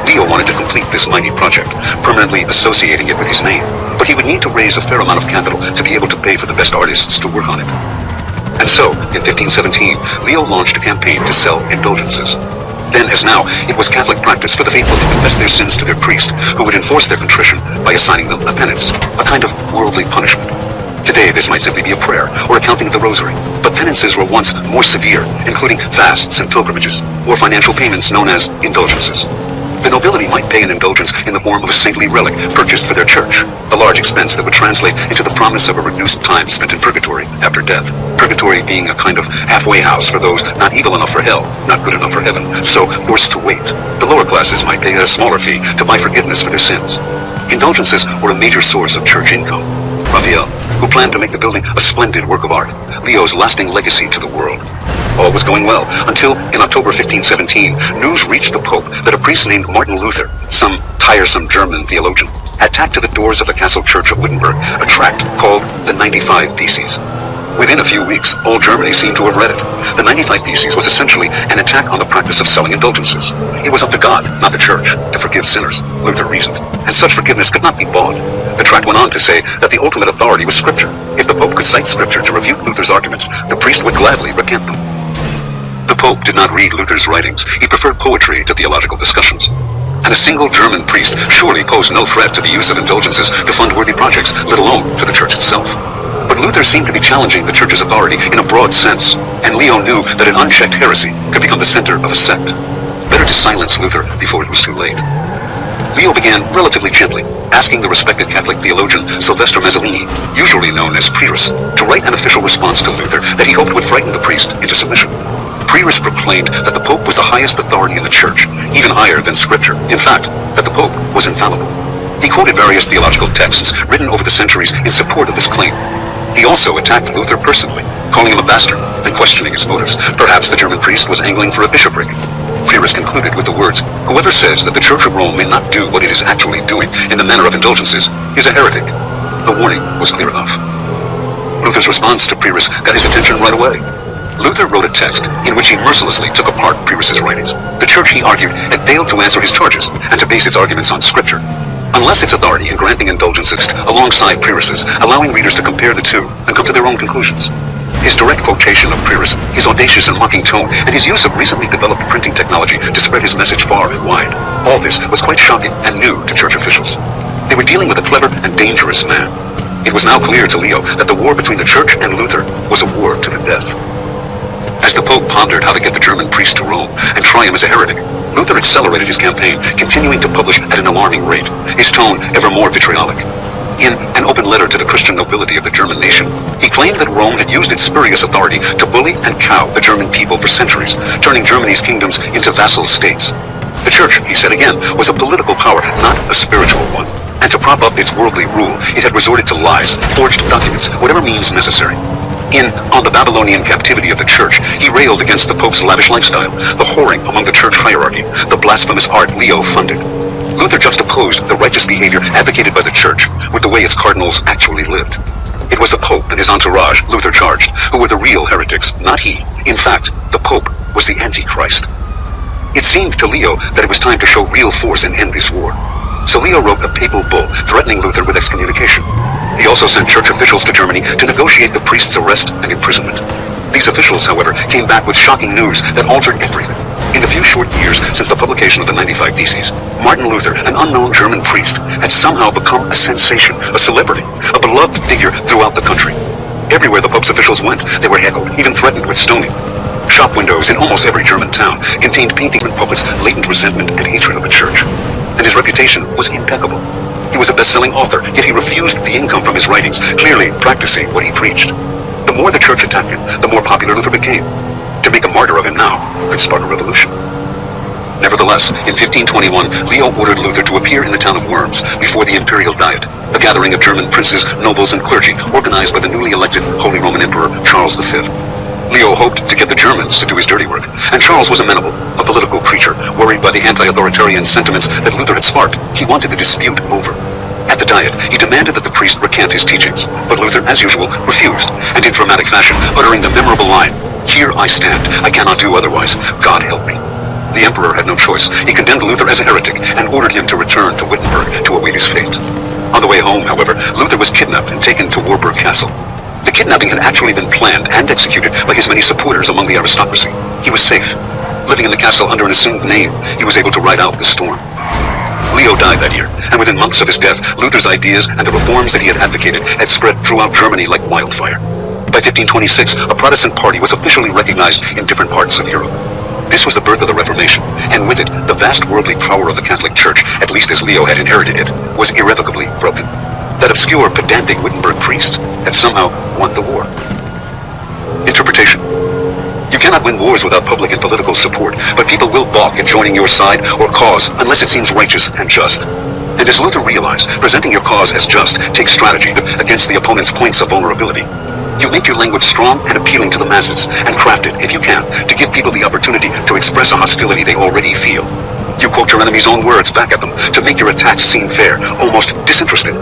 Leo wanted to complete this mighty project, permanently associating it with his name, but he would need to raise a fair amount of capital to be able to pay for the best artists to work on it. And so, in 1517, Leo launched a campaign to sell indulgences. Then, as now, it was Catholic practice for the faithful to confess their sins to their priest, who would enforce their contrition by assigning them a penance, a kind of worldly punishment. Today, this might simply be a prayer or a counting of the rosary, but penances were once more severe, including fasts and pilgrimages, or financial payments known as indulgences. The nobility might pay an indulgence in the form of a saintly relic purchased for their church, a large expense that would translate into the promise of a reduced time spent in purgatory after death. Purgatory being a kind of halfway house for those not evil enough for hell, not good enough for heaven, so forced to wait. The lower classes might pay a smaller fee to buy forgiveness for their sins. Indulgences were a major source of church income. Raphael, who planned to make the building a splendid work of art, Leo's lasting legacy to the world. All was going well, until, in October 1517, news reached the Pope that a priest named Martin Luther, some tiresome German theologian, had tacked to the doors of the Castle Church of Wittenberg a tract called the 95 Theses. Within a few weeks, all Germany seemed to have read it. The 95 Theses was essentially an attack on the practice of selling indulgences. It was up to God, not the Church, to forgive sinners, Luther reasoned, and such forgiveness could not be bought. The tract went on to say that the ultimate authority was Scripture. If the Pope could cite Scripture to refute Luther's arguments, the priest would gladly recant them. The Pope did not read Luther's writings. He preferred poetry to theological discussions. And a single German priest surely posed no threat to the use of indulgences to fund worthy projects, let alone to the Church itself. But Luther seemed to be challenging the Church's authority in a broad sense, and Leo knew that an unchecked heresy could become the center of a sect. Better to silence Luther before it was too late. Leo began relatively gently, asking the respected Catholic theologian Sylvester Mazzolini, usually known as Prius, to write an official response to Luther that he hoped would frighten the priest into submission. Prius proclaimed that the Pope was the highest authority in the Church, even higher than Scripture. In fact, that the Pope was infallible. He quoted various theological texts written over the centuries in support of this claim. He also attacked Luther personally, calling him a bastard and questioning his motives. Perhaps the German priest was angling for a bishopric. Prius concluded with the words, "Whoever says that the Church of Rome may not do what it is actually doing in the manner of indulgences is a heretic." The warning was clear enough. Luther's response to Prius got his attention right away. Luther wrote a text in which he mercilessly took apart Prius's writings. The Church, he argued, had failed to answer his charges and to base its arguments on Scripture. Unless its authority in granting indulgences alongside Prius's, allowing readers to compare the two and come to their own conclusions. His direct quotation of Prius, his audacious and mocking tone, and his use of recently developed printing technology to spread his message far and wide. All this was quite shocking and new to Church officials. They were dealing with a clever and dangerous man. It was now clear to Leo that the war between the Church and Luther was a war to the death. As the Pope pondered how to get the German priest to Rome and try him as a heretic, Luther accelerated his campaign, continuing to publish at an alarming rate, his tone ever more vitriolic. In an open letter to the Christian nobility of the German nation, he claimed that Rome had used its spurious authority to bully and cow the German people for centuries, turning Germany's kingdoms into vassal states. The Church, he said again, was a political power, not a spiritual one. And to prop up its worldly rule, it had resorted to lies, forged documents, whatever means necessary. In On the Babylonian Captivity of the Church, he railed against the Pope's lavish lifestyle, the whoring among the Church hierarchy, the blasphemous art Leo funded. Luther juxtaposed the righteous behavior advocated by the Church with the way its cardinals actually lived. It was the Pope and his entourage, Luther charged, who were the real heretics, not he. In fact, the Pope was the Antichrist. It seemed to Leo that it was time to show real force and end this war. So Leo wrote a papal bull threatening Luther with excommunication. He also sent church officials to Germany to negotiate the priest's arrest and imprisonment. These officials, however, came back with shocking news that altered everything. In the few short years since the publication of the 95 Theses, Martin Luther, an unknown German priest, had somehow become a sensation, a celebrity, a beloved figure throughout the country. Everywhere the Pope's officials went, they were heckled, even threatened with stoning. Shop windows in almost every German town contained paintings and puppets' latent resentment and hatred of the church. And his reputation was impeccable. He was a best-selling author, yet he refused the income from his writings, clearly practicing what he preached. The more the church attacked him, the more popular Luther became. To make a martyr of him now could spark a revolution. Nevertheless, in 1521, Leo ordered Luther to appear in the town of Worms before the Imperial Diet, a gathering of German princes, nobles, and clergy organized by the newly elected Holy Roman Emperor Charles V. Leo hoped to get the Germans to do his dirty work, and Charles was amenable, a political creature, worried by the anti-authoritarian sentiments that Luther had sparked. He wanted the dispute over. At the Diet, he demanded that the priest recant his teachings, but Luther, as usual, refused, and in dramatic fashion, uttering the memorable line, "Here I stand, I cannot do otherwise, God help me." The emperor had no choice. He condemned Luther as a heretic and ordered him to return to Wittenberg to await his fate. On the way home, however, Luther was kidnapped and taken to Warburg Castle. The kidnapping had actually been planned and executed by his many supporters among the aristocracy. He was safe. Living in the castle under an assumed name, he was able to ride out the storm. Leo died that year, and within months of his death, Luther's ideas and the reforms that he had advocated had spread throughout Germany like wildfire. By 1526, a Protestant party was officially recognized in different parts of Europe. This was the birth of the Reformation, and with it, the vast worldly power of the Catholic Church, at least as Leo had inherited it, was irrevocably broken. That obscure, pedantic Wittenberg priest had somehow won the war. Interpretation. You cannot win wars without public and political support, but people will balk at joining your side or cause unless it seems righteous and just. And as Luther realized, presenting your cause as just takes strategy against the opponent's points of vulnerability. You make your language strong and appealing to the masses, and craft it, if you can, to give people the opportunity to express a hostility they already feel. You quote your enemy's own words back at them to make your attacks seem fair, almost disinterested.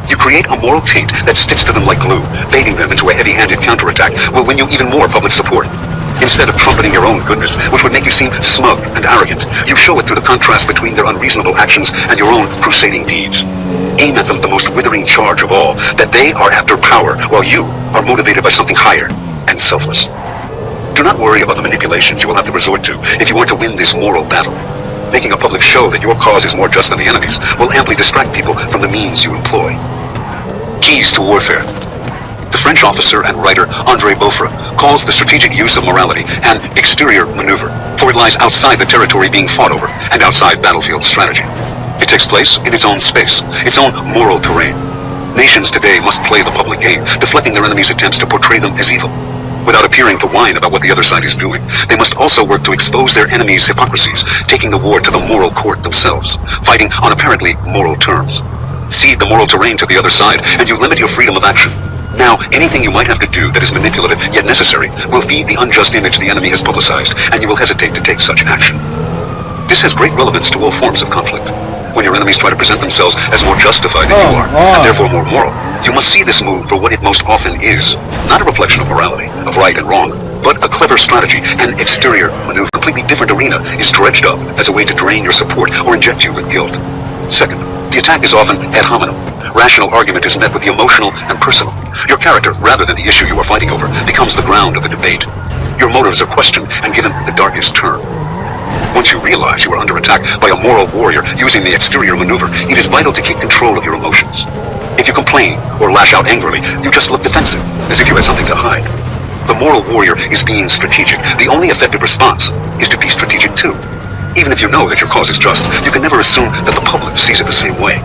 You create a moral taint that sticks to them like glue. Baiting them into a heavy-handed counterattack will win you even more public support. Instead of trumpeting your own goodness, which would make you seem smug and arrogant, you show it through the contrast between their unreasonable actions and your own crusading deeds. Aim at them the most withering charge of all, that they are after power, while you are motivated by something higher and selfless. Do not worry about the manipulations you will have to resort to if you want to win this moral battle. Making a public show that your cause is more just than the enemy's will amply distract people from the means you employ. Keys to warfare. The French officer and writer André Beaufort calls the strategic use of morality an exterior maneuver, for it lies outside the territory being fought over and outside battlefield strategy. It takes place in its own space, its own moral terrain. Nations today must play the public game, deflecting their enemies' attempts to portray them as evil. Without appearing to whine about what the other side is doing, they must also work to expose their enemies' hypocrisies, taking the war to the moral court themselves, fighting on apparently moral terms. Cede the moral terrain to the other side, and you limit your freedom of action. Now, anything you might have to do that is manipulative yet necessary will feed the unjust image the enemy has publicized, and you will hesitate to take such action. This has great relevance to all forms of conflict. When your enemies try to present themselves as more justified than you are, and therefore more moral, you must see this move for what it most often is. Not a reflection of morality, of right and wrong, but a clever strategy, an exterior maneuver. A completely different arena is dredged up as a way to drain your support or inject you with guilt. Second, the attack is often ad hominem. Rational argument is met with the emotional and personal. Your character, rather than the issue you are fighting over, becomes the ground of the debate. Your motives are questioned and given the darkest turn. Once you realize you are under attack by a moral warrior using the exterior maneuver, it is vital to keep control of your emotions. If you complain or lash out angrily, you just look defensive, as if you had something to hide. The moral warrior is being strategic. The only effective response is to be strategic too. Even if you know that your cause is just, you can never assume that the public sees it the same way.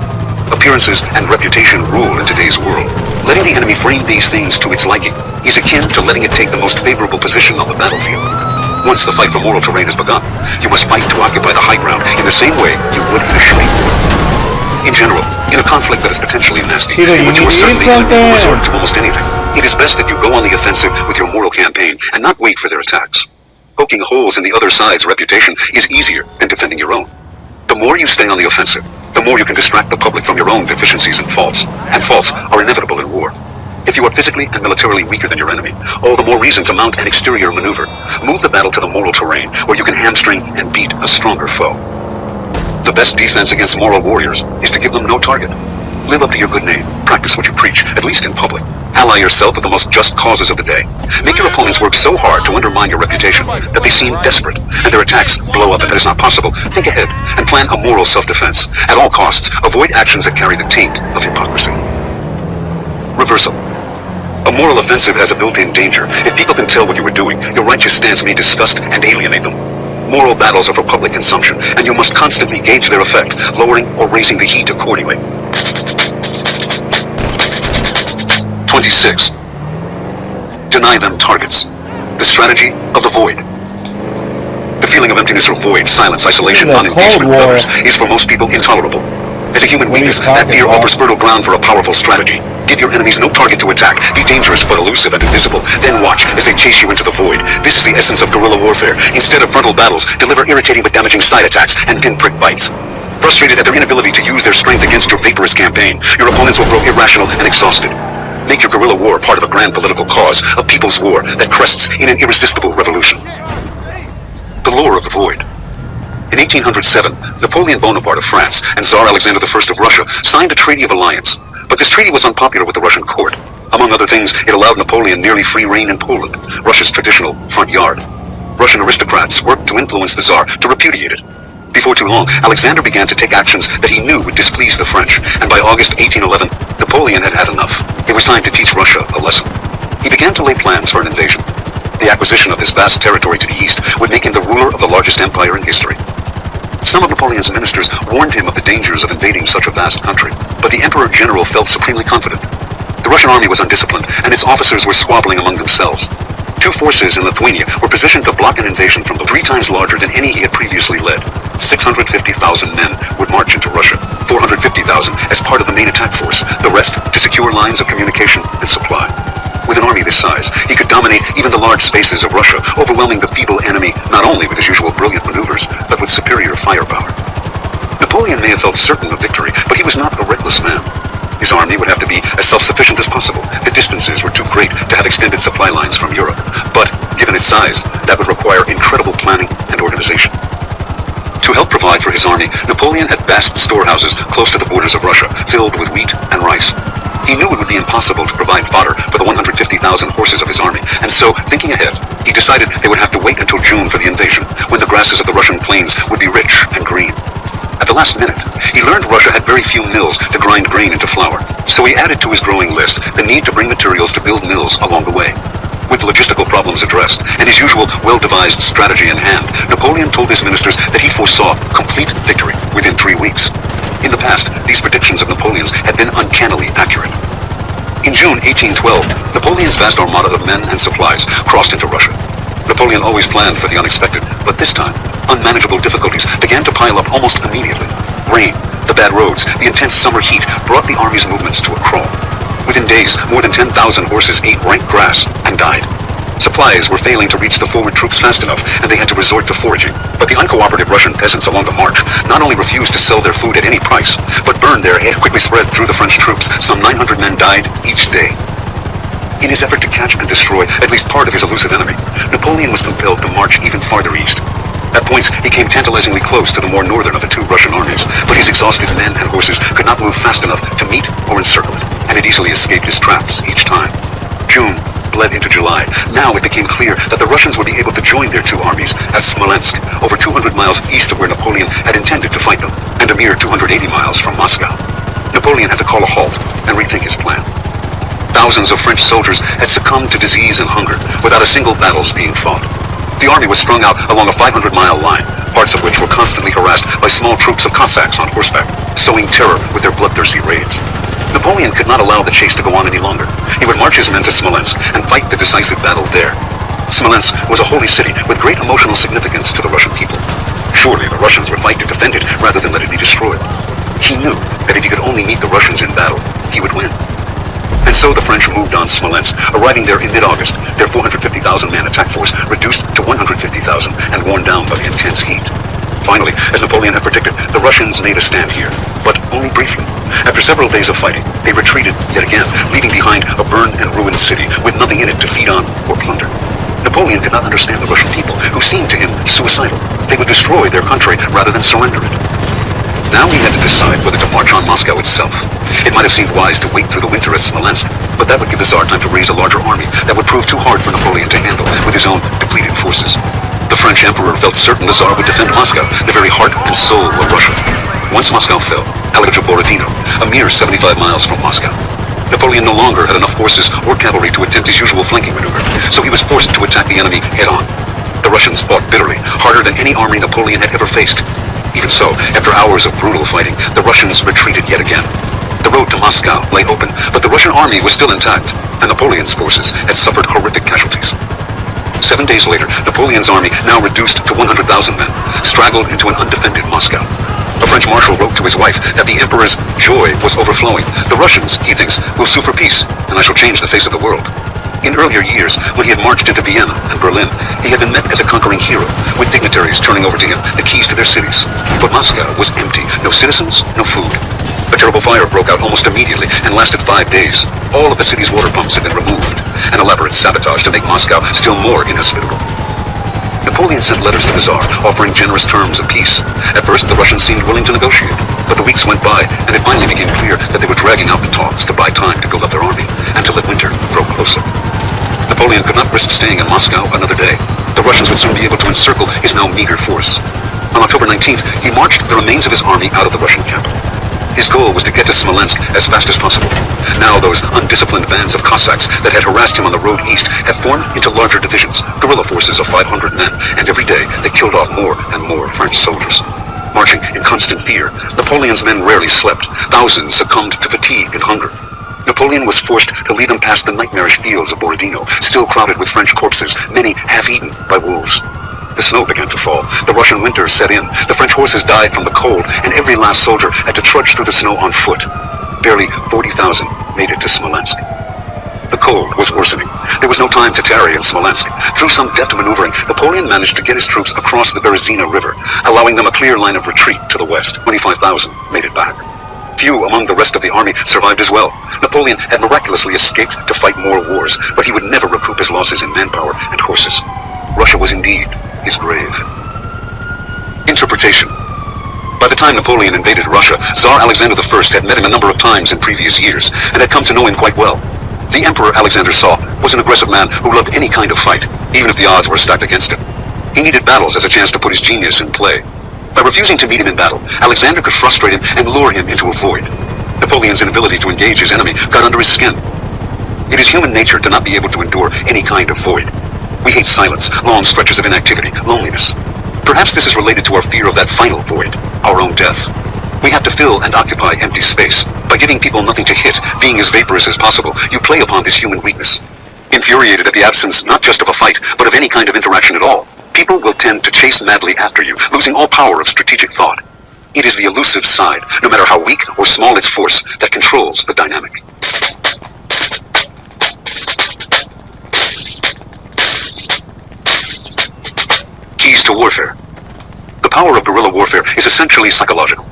Appearances and reputation rule in today's world. Letting the enemy frame these things to its liking is akin to letting it take the most favorable position on the battlefield. Once the fight for moral terrain has begun, you must fight to occupy the high ground in the same way you would in a shooting war. In general, in a conflict that is potentially nasty, in which you are certainly going to resort to almost anything, it is best that you go on the offensive with your moral campaign and not wait for their attacks. Poking holes in the other side's reputation is easier than defending your own. The more you stay on the offensive, the the more you can distract the public from your own deficiencies and faults are inevitable in war. If you are physically and militarily weaker than your enemy, all the more reason to mount an exterior maneuver. Move the battle to the moral terrain, where you can hamstring and beat a stronger foe. The best defense against moral warriors is to give them no target. Live up to your good name. Practice what you preach, at least in public. Ally yourself with the most just causes of the day. Make your opponents work so hard to undermine your reputation that they seem desperate, and their attacks blow up if that is not possible. Think ahead, and plan a moral self-defense. At all costs, avoid actions that carry the taint of hypocrisy. Reversal. A moral offensive has a built-in danger. If people can tell what you are doing, your righteous stance may disgust and alienate them. Moral battles are for public consumption, and you must constantly gauge their effect, lowering or raising the heat accordingly. 26. Deny them targets. The strategy of the void. The feeling of emptiness or void, silence, isolation, non-engagement with others is for most people intolerable. As a human weakness, that fear offers fertile ground for a powerful strategy. Give your enemies no target to attack. Be dangerous but elusive and invisible. Then watch as they chase you into the void. This is the essence of guerrilla warfare. Instead of frontal battles, deliver irritating but damaging side attacks and pinprick bites. Frustrated at their inability to use their strength against your vaporous campaign, your opponents will grow irrational and exhausted. Make your guerrilla war part of a grand political cause, a people's war that crests in an irresistible revolution. The lore of the void. In 1807, Napoleon Bonaparte of France and Tsar Alexander I of Russia signed a treaty of alliance. But this treaty was unpopular with the Russian court. Among other things, it allowed Napoleon nearly free reign in Poland, Russia's traditional front yard. Russian aristocrats worked to influence the Tsar to repudiate it. Before too long, Alexander began to take actions that he knew would displease the French, and by August 1811, Napoleon had had enough. It was time to teach Russia a lesson. He began to lay plans for an invasion. The acquisition of this vast territory to the east would make him the ruler of the largest empire in history. Some of Napoleon's ministers warned him of the dangers of invading such a vast country, but the Emperor General felt supremely confident. The Russian army was undisciplined, and its officers were squabbling among themselves. Two forces in Lithuania were positioned to block an invasion from the 3 times larger than any he had previously led. 650,000 men would march into Russia, 450,000 as part of the main attack force, the rest to secure lines of communication and supply. With an army this size, he could dominate even the large spaces of Russia, overwhelming the feeble enemy not only with his usual brilliant maneuvers, but with superior firepower. Napoleon may have felt certain of victory, but he was not a reckless man. His army would have to be as self-sufficient as possible. The distances were too great to have extended supply lines from Europe. But, given its size, that would require incredible planning and organization. To help provide for his army, Napoleon had vast storehouses close to the borders of Russia, filled with wheat and rice. He knew it would be impossible to provide fodder for the 150,000 horses of his army, and so, thinking ahead, he decided they would have to wait until June for the invasion, when the grasses of the Russian plains would be rich and green. At the last minute, he learned Russia had very few mills to grind grain into flour, so he added to his growing list the need to bring materials to build mills along the way. With logistical problems addressed, and his usual well-devised strategy in hand, Napoleon told his ministers that he foresaw complete victory within 3 weeks. In the past, these predictions of Napoleon's had been uncannily accurate. In June 1812, Napoleon's vast armada of men and supplies crossed into Russia. Napoleon always planned for the unexpected, but this time, unmanageable difficulties began to pile up almost immediately. Rain, the bad roads, the intense summer heat brought the army's movements to a crawl. Within days, more than 10,000 horses ate rank grass and died. Supplies were failing to reach the forward troops fast enough, and they had to resort to foraging. But the uncooperative Russian peasants along the march not only refused to sell their food at any price, but burned their hay quickly spread through the French troops. Some 900 men died each day. In his effort to catch and destroy at least part of his elusive enemy, Napoleon was compelled to march even farther east. At points, he came tantalizingly close to the more northern of the 2 Russian armies, but his exhausted men and horses could not move fast enough to meet or encircle it, and it easily escaped his traps each time. June bled into July. Now it became clear that the Russians would be able to join their 2 armies at Smolensk, over 200 miles east of where Napoleon had intended to fight them, and a mere 280 miles from Moscow. Napoleon had to call a halt and rethink his plan. Thousands of French soldiers had succumbed to disease and hunger, without a single battle being fought. The army was strung out along a 500-mile line, parts of which were constantly harassed by small troops of Cossacks on horseback, sowing terror with their bloodthirsty raids. Napoleon could not allow the chase to go on any longer. He would march his men to Smolensk and fight the decisive battle there. Smolensk was a holy city with great emotional significance to the Russian people. Surely the Russians would fight to defend it rather than let it be destroyed. He knew that if he could only meet the Russians in battle, he would win. And so the French moved on Smolensk, arriving there in mid-August, their 450,000-man attack force reduced to 150,000 and worn down by the intense heat. Finally, as Napoleon had predicted, the Russians made a stand here. But only briefly. After several days of fighting, they retreated yet again, leaving behind a burned and ruined city with nothing in it to feed on or plunder. Napoleon did not understand the Russian people, who seemed to him suicidal. They would destroy their country rather than surrender it. Now he had to decide whether to march on Moscow itself. It might have seemed wise to wait through the winter at Smolensk, but that would give the Tsar time to raise a larger army that would prove too hard for Napoleon to handle with his own depleted forces. The French Emperor felt certain the Tsar would defend Moscow, the very heart and soul of Russia. Once Moscow fell, Alexander Borodino, a mere 75 miles from Moscow. Napoleon no longer had enough horses or cavalry to attempt his usual flanking maneuver, so he was forced to attack the enemy head-on. The Russians fought bitterly, harder than any army Napoleon had ever faced. Even so, after hours of brutal fighting, the Russians retreated yet again. The road to Moscow lay open, but the Russian army was still intact, and Napoleon's forces had suffered horrific casualties. 7 days later, Napoleon's army, now reduced to 100,000 men, straggled into an undefended Moscow. A French marshal wrote to his wife that the emperor's joy was overflowing. The Russians, he thinks, will sue for peace, and I shall change the face of the world. In earlier years, when he had marched into Vienna and Berlin, he had been met as a conquering hero, with dignitaries turning over to him the keys to their cities. But Moscow was empty. No citizens, no food. A terrible fire broke out almost immediately and lasted 5 days. All of the city's water pumps had been removed, an elaborate sabotage to make Moscow still more inhospitable. Napoleon sent letters to the Tsar, offering generous terms of peace. At first, the Russians seemed willing to negotiate, but the weeks went by, and it finally became clear that they were dragging out the talks to buy time to build up their army, and to let winter grow closer. Napoleon could not risk staying in Moscow another day. The Russians would soon be able to encircle his now meager force. On October 19th, he marched the remains of his army out of the Russian capital. His goal was to get to Smolensk as fast as possible. Now those undisciplined bands of Cossacks that had harassed him on the road east had formed into larger divisions, guerrilla forces of 500 men, and every day they killed off more and more French soldiers. Marching in constant fear, Napoleon's men rarely slept. Thousands succumbed to fatigue and hunger. Napoleon was forced to lead them past the nightmarish fields of Borodino, still crowded with French corpses, many half-eaten by wolves. The snow began to fall. The Russian winter set in. The French horses died from the cold, and every last soldier had to trudge through the snow on foot. Barely 40,000 made it to Smolensk. The cold was worsening. There was no time to tarry in Smolensk. Through some deft maneuvering, Napoleon managed to get his troops across the Berezina River, allowing them a clear line of retreat to the west. 25,000 made it back. Few among the rest of the army survived as well. Napoleon had miraculously escaped to fight more wars, but he would never recoup his losses in manpower and horses. Russia was indeed his grave. Interpretation. By the time Napoleon invaded Russia, Tsar Alexander I had met him a number of times in previous years, and had come to know him quite well. The Emperor Alexander saw was an aggressive man who loved any kind of fight, even if the odds were stacked against him. He needed battles as a chance to put his genius in play. By refusing to meet him in battle, Alexander could frustrate him and lure him into a void. Napoleon's inability to engage his enemy got under his skin. It is human nature to not be able to endure any kind of void. We hate silence, long stretches of inactivity, loneliness. Perhaps this is related to our fear of that final void, our own death. We have to fill and occupy empty space. By giving people nothing to hit, being as vaporous as possible, you play upon this human weakness. Infuriated at the absence not just of a fight, but of any kind of interaction at all, people will tend to chase madly after you, losing all power of strategic thought. It is the elusive side, no matter how weak or small its force, that controls the dynamic. Keys to warfare. The power of guerrilla warfare is essentially psychological.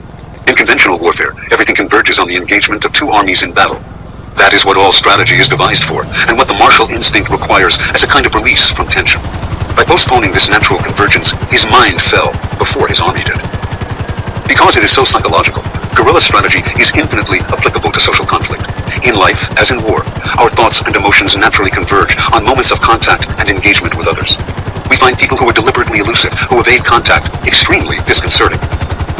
In conventional warfare, everything converges on the engagement of two armies in battle. That is what all strategy is devised for, and what the martial instinct requires as a kind of release from tension. By postponing this natural convergence, his mind fell before his army did. Because it is so psychological, guerrilla strategy is infinitely applicable to social conflict. In life, as in war, our thoughts and emotions naturally converge on moments of contact and engagement with others. We find people who are deliberately elusive, who evade contact, extremely disconcerting.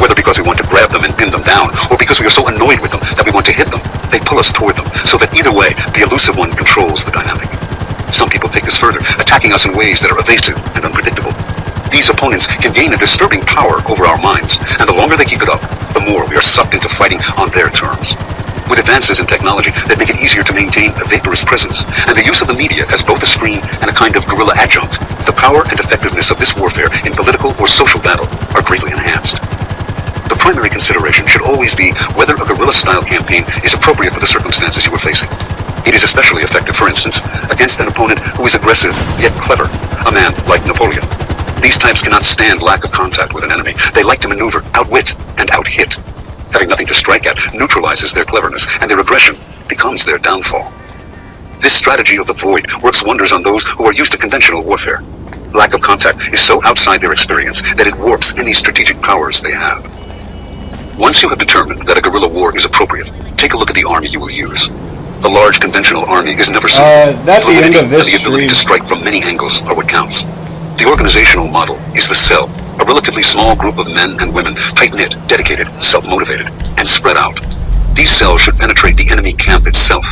Whether because we want to grab them and pin them down, or because we are so annoyed with them that we want to hit them, they pull us toward them, so that either way, the elusive one controls the dynamic. Some people take this further, attacking us in ways that are evasive and unpredictable. These opponents can gain a disturbing power over our minds, and the longer they keep it up, the more we are sucked into fighting on their terms. With advances in technology that make it easier to maintain a vaporous presence, and the use of the media as both a screen and a kind of guerrilla adjunct, the power and effectiveness of this warfare in political or social battle are greatly enhanced. The primary consideration should always be whether a guerrilla-style campaign is appropriate for the circumstances you are facing. It is especially effective, for instance, against an opponent who is aggressive yet clever, a man like Napoleon. These types cannot stand lack of contact with an enemy. They like to maneuver, outwit, and out-hit. Having nothing to strike at neutralizes their cleverness, and their aggression becomes their downfall. This strategy of the void works wonders on those who are used to conventional warfare. Lack of contact is so outside their experience that it warps any strategic powers they have. Once you have determined that a guerrilla war is appropriate, take a look at the army you will use. A large conventional army is never simple. That's the end of this and the ability to strike from many angles are what counts. The organizational model is the cell, a relatively small group of men and women, tight-knit, dedicated, self-motivated, and spread out. These cells should penetrate the enemy camp itself,